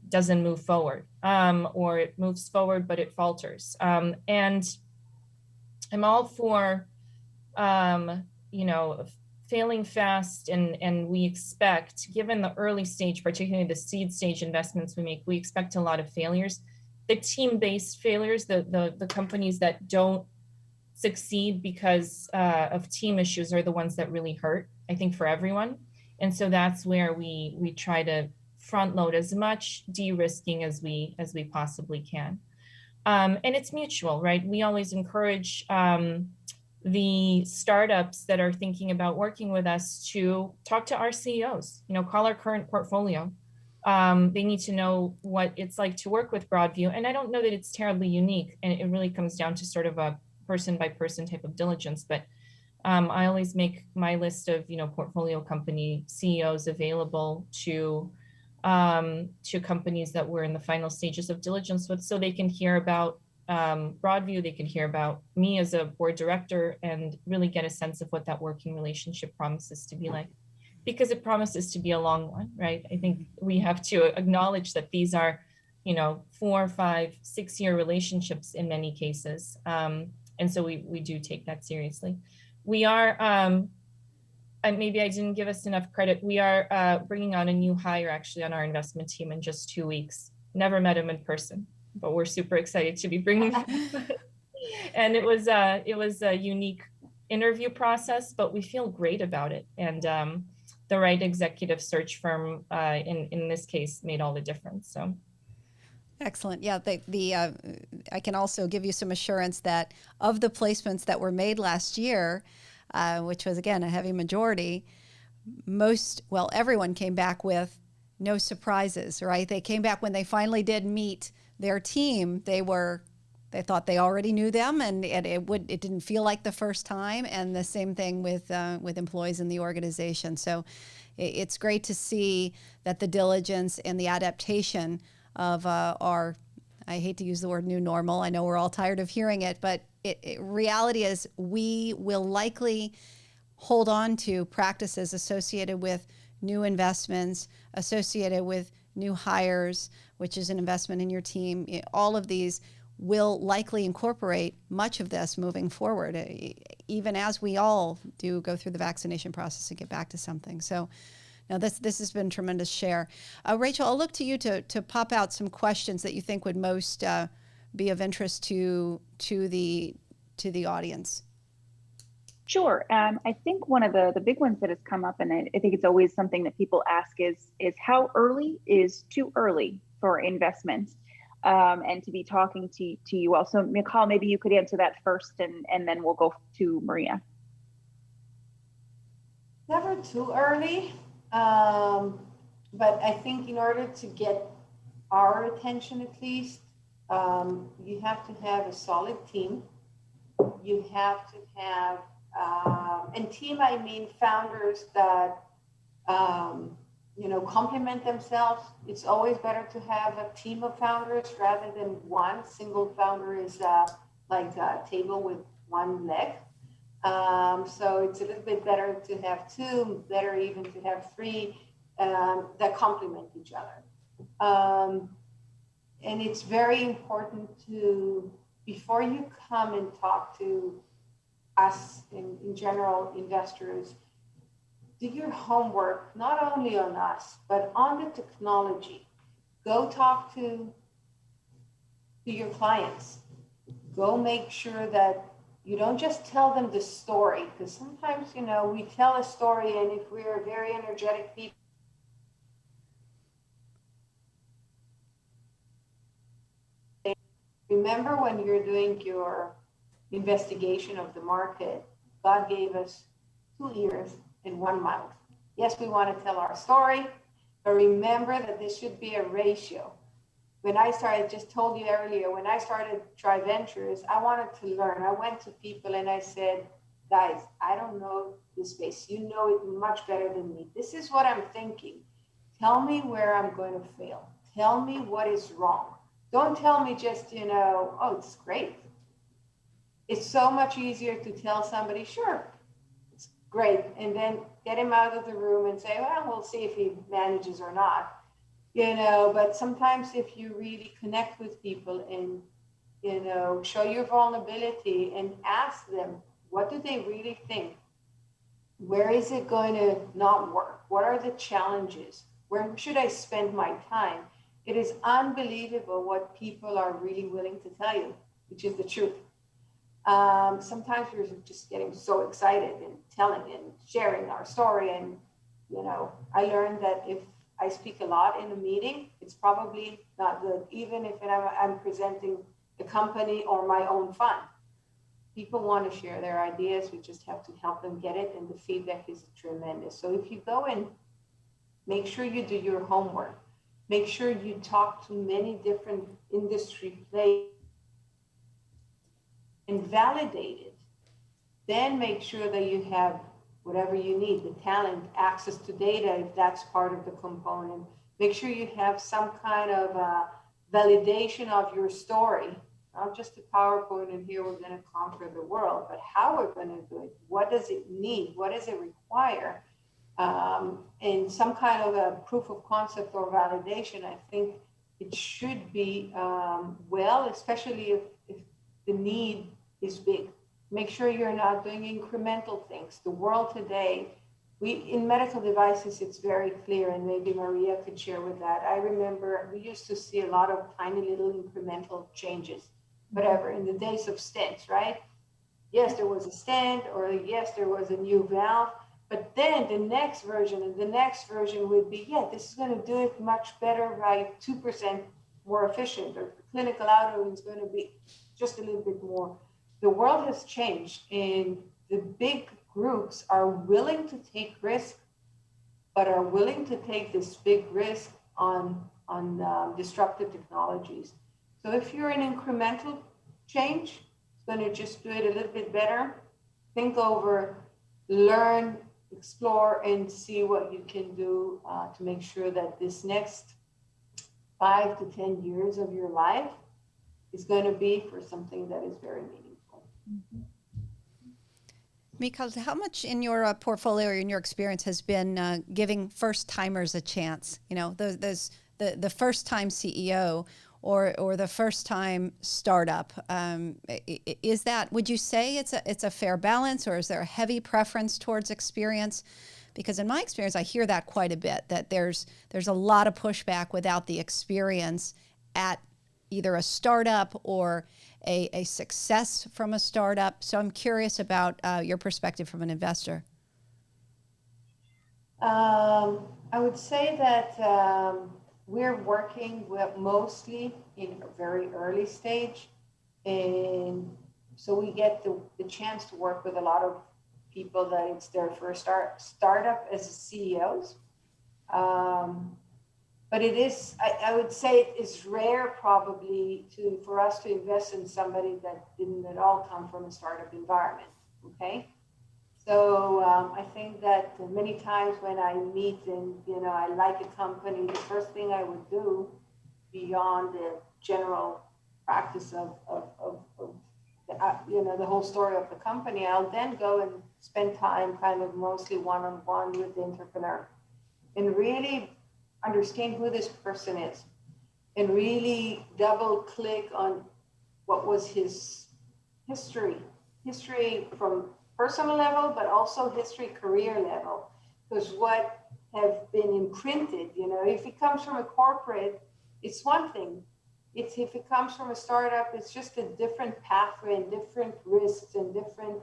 doesn't move forward, or it moves forward, but it falters. And I'm all for, failing fast, and we expect, given the early stage, particularly the seed stage investments we make, we expect a lot of failures. The team-based failures, the companies that don't succeed because of team issues are the ones that really hurt, I think, for everyone. And so that's where we try to front load as much de-risking as we possibly can. And it's mutual, right? We always encourage the startups that are thinking about working with us to talk to our CEOs, call our current portfolio. They need to know what it's like to work with Broadview. And I don't know that it's terribly unique, and it really comes down to sort of a person by person type of diligence. But I always make my list of, portfolio company CEOs available to companies that we're in the final stages of diligence with, so they can hear about Broadview, they can hear about me as a board director, and really get a sense of what that working relationship promises to be like, because it promises to be a long one, right? I think we have to acknowledge that these are, 4, 5, 6 year relationships in many cases. And so we do take that seriously. We are, and maybe I didn't give us enough credit, we are bringing on a new hire actually on our investment team in just 2 weeks. Never met him in person, but we're super excited to be bringing him. And it was a unique interview process, but we feel great about it. And the right executive search firm in this case made all the difference. So. Excellent. Yeah, I can also give you some assurance that of the placements that were made last year, which was, again, a heavy majority, everyone came back with no surprises, right? They came back when they finally did meet their team. They thought they already knew them, and it didn't feel like the first time. And the same thing with employees in the organization. So it's great to see that the diligence and the adaptation of our, I hate to use the word new normal, I know we're all tired of hearing it, but reality is we will likely hold on to practices associated with new investments, associated with new hires, which is an investment in your team. All of these will likely incorporate much of this moving forward, even as we all do go through the vaccination process and get back to something. So now this has been a tremendous share. Rachel, I'll look to you to pop out some questions that you think would most be of interest to the audience. Sure. I think one of the big ones that has come up, and I think it's always something that people ask is how early is too early for investments, and to be talking to you all. So Mikhail, maybe you could answer that first, and then we'll go to Maria. Never too early, but I think in order to get our attention at least, you have to have a solid team. You have to have, and team, I mean founders that, complement themselves. It's always better to have a team of founders rather than one single founder is like a table with one leg. So it's a little bit better to have two, better even to have three that complement each other. And it's very important to, before you come and talk to us in general investors, do your homework, not only on us, but on the technology. Go talk to your clients. Go make sure that you don't just tell them the story, because sometimes, we tell a story, and if we're very energetic people, remember when you're doing your investigation of the market, God gave us 2 ears and 1 mouth. Yes, we want to tell our story, but remember that this should be a ratio. When I started, just told you earlier, when I started Try Ventures, I wanted to learn. I went to people and I said, guys, I don't know this space. You know it much better than me. This is what I'm thinking. Tell me where I'm going to fail. Tell me what is wrong. Don't tell me just, oh, it's great. It's so much easier to tell somebody, sure, it's great, and then get him out of the room and say, well, we'll see if he manages or not. But sometimes if you really connect with people and, show your vulnerability and ask them, what do they really think? Where is it going to not work? What are the challenges? Where should I spend my time? It is unbelievable what people are really willing to tell you, which is the truth. Sometimes we're just getting so excited and telling and sharing our story. And, I learned that if I speak a lot in a meeting, it's probably not good, even if I'm presenting the company or my own fund. People want to share their ideas. We just have to help them get it. And the feedback is tremendous. So if you go and make sure you do your homework, make sure you talk to many different industry players and validate it. Then make sure that you have whatever you need, the talent, access to data, if that's part of the component. Make sure you have some kind of validation of your story, not just a PowerPoint and here we're going to conquer the world, but how we're going to do it. What does it need? What does it require? And some kind of a proof of concept or validation. I think it should be especially if the need is big. Make sure you're not doing incremental things. The world today, in medical devices, it's very clear, and maybe Maria could share with that. I remember we used to see a lot of tiny little incremental changes, whatever, in the days of stents, right? Yes, there was a stent, or yes, there was a new valve, but then the next version and the next version would be, this is going to do it much better, right? 2% more efficient, or clinical outcome is going to be just a little bit more. The world has changed, and the big groups are willing to take risk, but are willing to take this big risk on disruptive technologies. So if you're an incremental change, it's going to just do it a little bit better. Think over, learn, explore, and see what you can do to make sure that this next 5 to 10 years of your life is going to be for something that is very meaningful. Mm-hmm. Mikhail, how much in your portfolio or in your experience has been giving first timers a chance? Those the first time CEO or the first time startup, is that, would you say it's a fair balance, or is there a heavy preference towards experience? Because in my experience, I hear that quite a bit, that there's a lot of pushback without the experience at either a startup or a success from a startup. So I'm curious about your perspective from an investor. I would say that we're working with mostly in a very early stage. And so we get the chance to work with a lot of people that it's their first startup as CEOs. But it is, I would say it is rare probably for us to invest in somebody that didn't at all come from a startup environment, okay? So I think that many times when I meet and, I like a company, the first thing I would do beyond the general practice of the whole story of the company, I'll then go and spend time kind of mostly one-on-one with the entrepreneur and really understand who this person is and really double click on what was his history from personal level, but also history career level, because what have been imprinted, if it comes from a corporate, it's one thing. If it comes from a startup, it's just a different pathway and different risks and different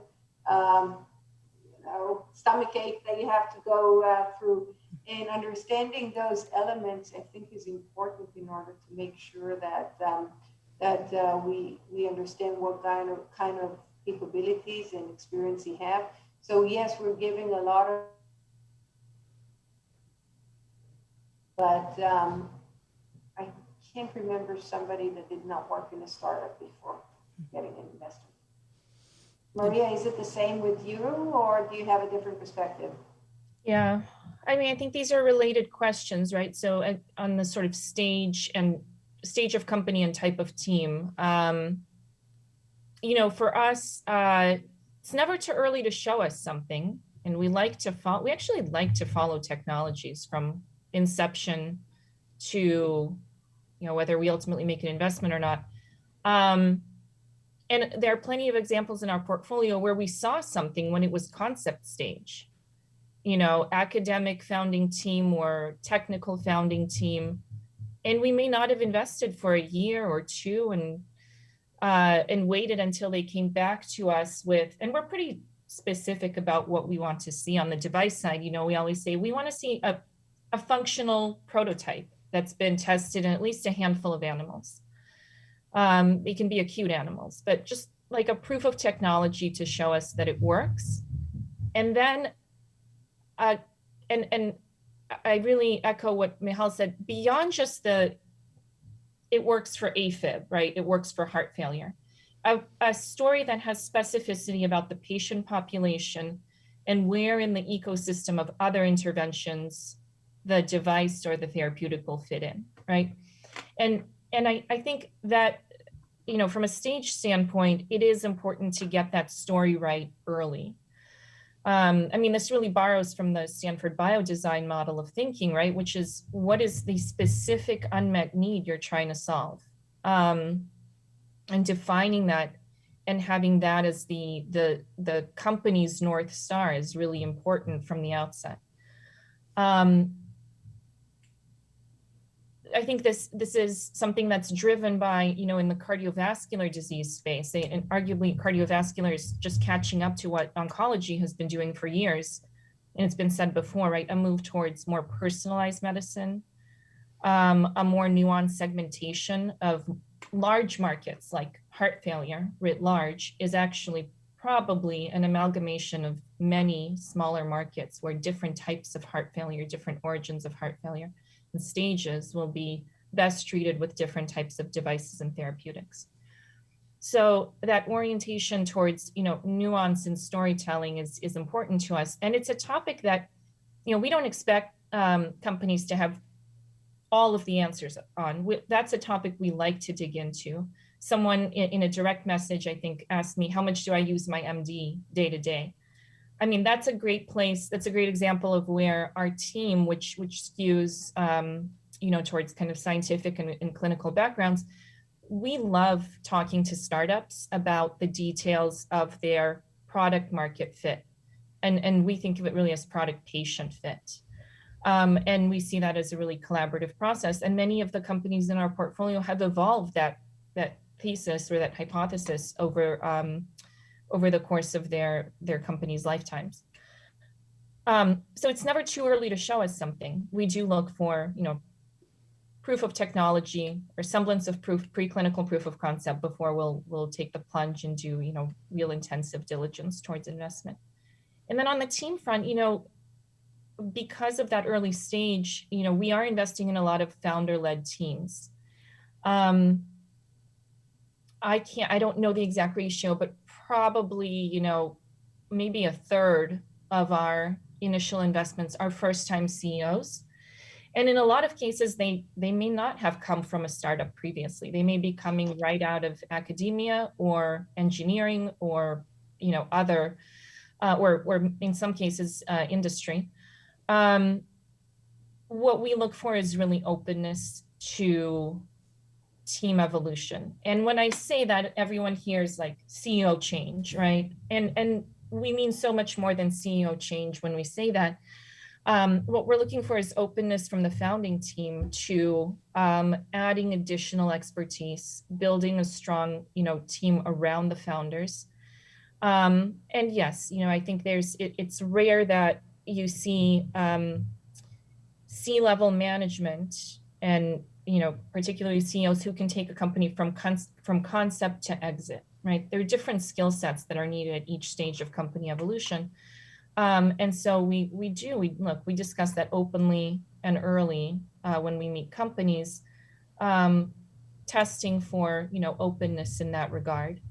stomach ache that you have to go through. And understanding those elements, I think, is important in order to make sure that we understand what kind of capabilities and experience you have. So yes, we're giving a lot of, but I can't remember somebody that did not work in a startup before getting an investment. Maria, is it the same with you, or do you have a different perspective? Yeah, I mean, I think these are related questions, right? So on the sort of stage of company and type of team, for us, it's never too early to show us something. And we actually like to follow technologies from inception to, whether we ultimately make an investment or not. And there are plenty of examples in our portfolio where we saw something when it was concept stage, academic founding team or technical founding team. And we may not have invested for a year or two and waited until they came back to us with, and we're pretty specific about what we want to see on the device side. We always say we want to see a functional prototype that's been tested in at least a handful of animals. They can be acute animals, but just like a proof of technology to show us that it works. And then, and I really echo what Michal said, beyond just it works for AFib, right? It works for heart failure. A story that has specificity about the patient population and where in the ecosystem of other interventions the device or the therapeutic will fit in, right? And I think that, from a stage standpoint, it is important to get that story right early. This really borrows from the Stanford biodesign model of thinking, right? Which is, what is the specific unmet need you're trying to solve? And defining that and having that as the company's North Star is really important from the outset. I think this is something that's driven by, in the cardiovascular disease space, and arguably cardiovascular is just catching up to what oncology has been doing for years. And it's been said before, right? A move towards more personalized medicine, a more nuanced segmentation of large markets like heart failure writ large is actually probably an amalgamation of many smaller markets where different types of heart failure, different origins of heart failure and stages will be best treated with different types of devices and therapeutics. So that orientation towards, nuance and storytelling is important to us. And it's a topic that, we don't expect companies to have all of the answers on. That's a topic we like to dig into. Someone in a direct message, I think, asked me, how much do I use my MD day to day? That's a great place. That's a great example of where our team, which skews towards kind of scientific and clinical backgrounds, we love talking to startups about the details of their product market fit. And we think of it really as product patient fit. And we see that as a really collaborative process. And many of the companies in our portfolio have evolved that thesis or that hypothesis over the course of their company's lifetimes. So it's never too early to show us something. We do look for, proof of technology or semblance of preclinical proof of concept before we'll take the plunge and do, real intensive diligence towards investment. And then on the team front, because of that early stage, we are investing in a lot of founder-led teams. I don't know the exact ratio, but probably, maybe a third of our initial investments are first-time CEOs. And in a lot of cases, they may not have come from a startup previously. They may be coming right out of academia or engineering or, other, or in some cases, industry. What we look for is really openness to team evolution. And when I say that, everyone hears like CEO change, right? And we mean so much more than CEO change when we say that. What we're looking for is openness from the founding team to adding additional expertise, building a strong, team around the founders. And yes, I think it's rare that you see C-level management and, particularly CEOs who can take a company from concept to exit, right? There are different skill sets that are needed at each stage of company evolution. And so we discuss that openly and early when we meet companies, testing for, openness in that regard.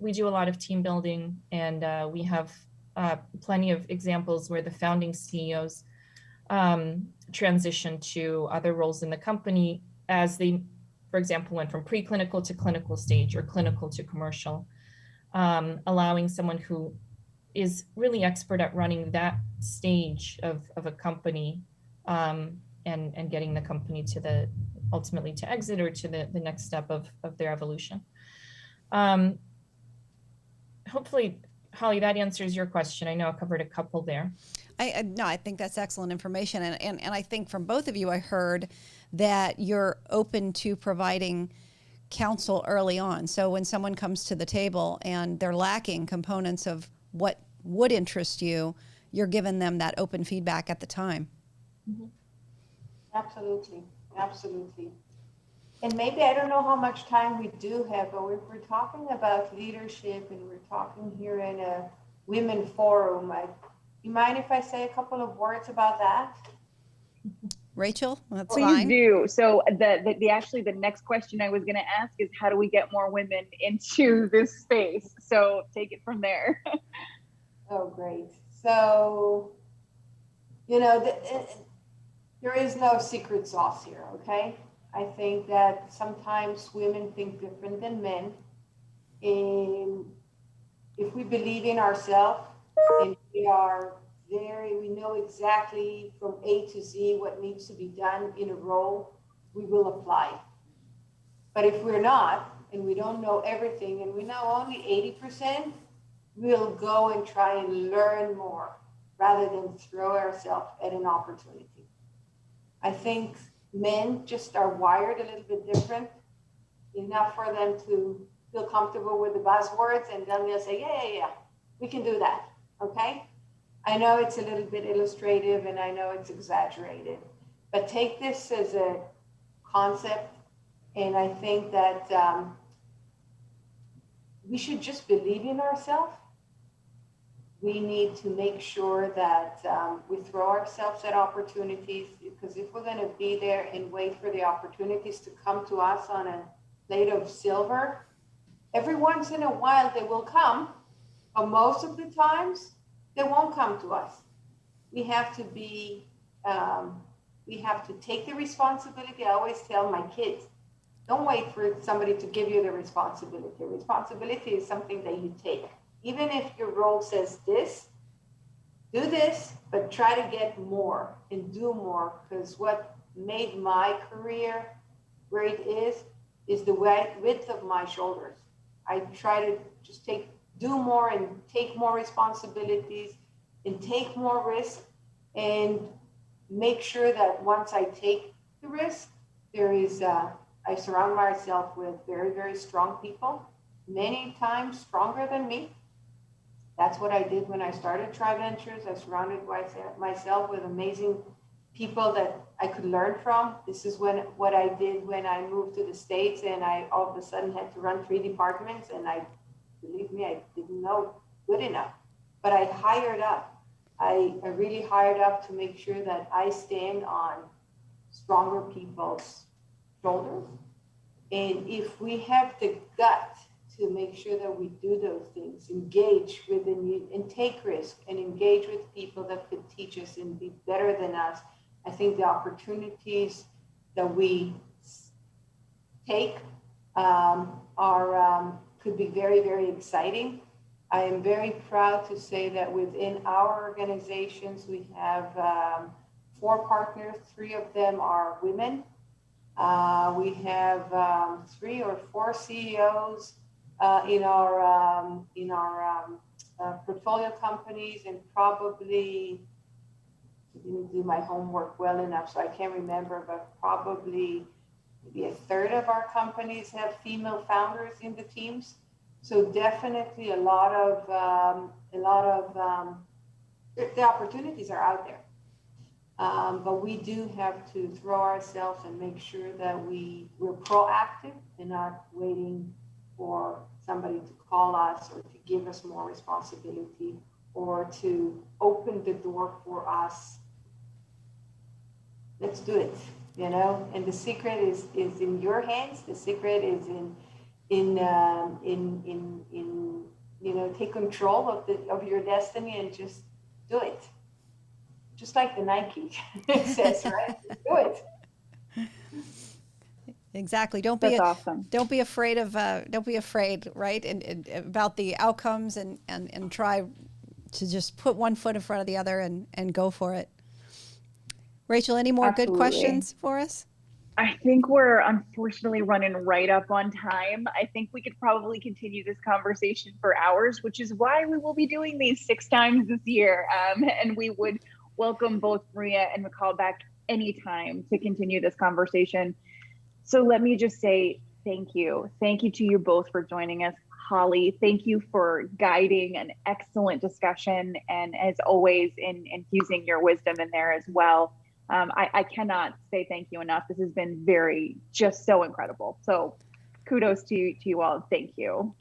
We do a lot of team building, and we have plenty of examples where the founding CEOs transition to other roles in the company as they, for example, went from preclinical to clinical stage or clinical to commercial, allowing someone who is really expert at running that stage of a company and getting the company to ultimately to exit or to the next step of their evolution. Hopefully, Holly, that answers your question. I know I covered a couple there. I think that's excellent information. And I think from both of you, I heard that you're open to providing counsel early on. So when someone comes to the table and they're lacking components of what would interest you, you're giving them that open feedback at the time. Mm-hmm. Absolutely. And maybe, I don't know how much time we do have, but if we're talking about leadership and we're talking here in a women forum, you mind if I say a couple of words about that? Rachel, that's Please fine. do. So the next question I was going to ask is, how do we get more women into this space? So take it from there. Oh, great. So, there is no secret sauce here, okay? I think that sometimes women think different than men. And if we believe in ourselves, and we know exactly from A to Z what needs to be done in a role, we will apply. But if we're not, and we don't know everything, and we know only 80%, we'll go and try and learn more rather than throw ourselves at an opportunity. I think men just are wired a little bit different, enough for them to feel comfortable with the buzzwords, and then they'll say, yeah, we can do that, okay? I know it's a little bit illustrative and I know it's exaggerated, but take this as a concept, and I think that we should just believe in ourselves. We need to make sure that we throw ourselves at opportunities, because if we're going to be there and wait for the opportunities to come to us on a plate of silver, every once in a while they will come, but most of the times they won't come to us. We have to take the responsibility. I always tell my kids, don't wait for somebody to give you the responsibility. Responsibility is something that you take. Even if your role says this, do this, but try to get more and do more, because what made my career where it is the width of my shoulders. I try to just do more and take more responsibilities and take more risk, and make sure that once I take the risk, I surround myself with very, very strong people, many times stronger than me. That's what I did when I started Tri Ventures. I surrounded myself with amazing people that I could learn from. This is what I did when I moved to the States and I all of a sudden had to run 3 departments, and believe me, I didn't know good enough, but I hired up. I really hired up to make sure that I stand on stronger people's shoulders. And if we have the gut to make sure that we do those things, engage with and take risk and engage with people that could teach us and be better than us, I think the opportunities that we take could be very, very exciting. I am very proud to say that within our organizations, we have 4 partners. 3 of them are women. We have 3 or 4 CEOs in our portfolio companies, and probably, I didn't do my homework well enough, so I can't remember, but probably maybe a third of our companies have female founders in the teams. So definitely a lot of the opportunities are out there. But we do have to throw ourselves and make sure that we're proactive and not waiting for somebody to call us or to give us more responsibility or to open the door for us. Let's do it, and the secret is in your hands. The secret is in take control of your destiny and just do it. Just like the Nike says, right? Do it. Exactly. That's awesome. Don't be afraid, right? And about the outcomes and try to just put one foot in front of the other and go for it. Rachel, any more Absolutely. Good questions for us? I think we're unfortunately running right up on time. I think we could probably continue this conversation for hours, which is why we will be doing these 6 times this year. And we would welcome both Maria and Michal back anytime to continue this conversation. So let me just say thank you. Thank you to you both for joining us. Holly, thank you for guiding an excellent discussion, and as always, in infusing your wisdom in there as well. I cannot say thank you enough. This has been just so incredible. So kudos to you all. Thank you.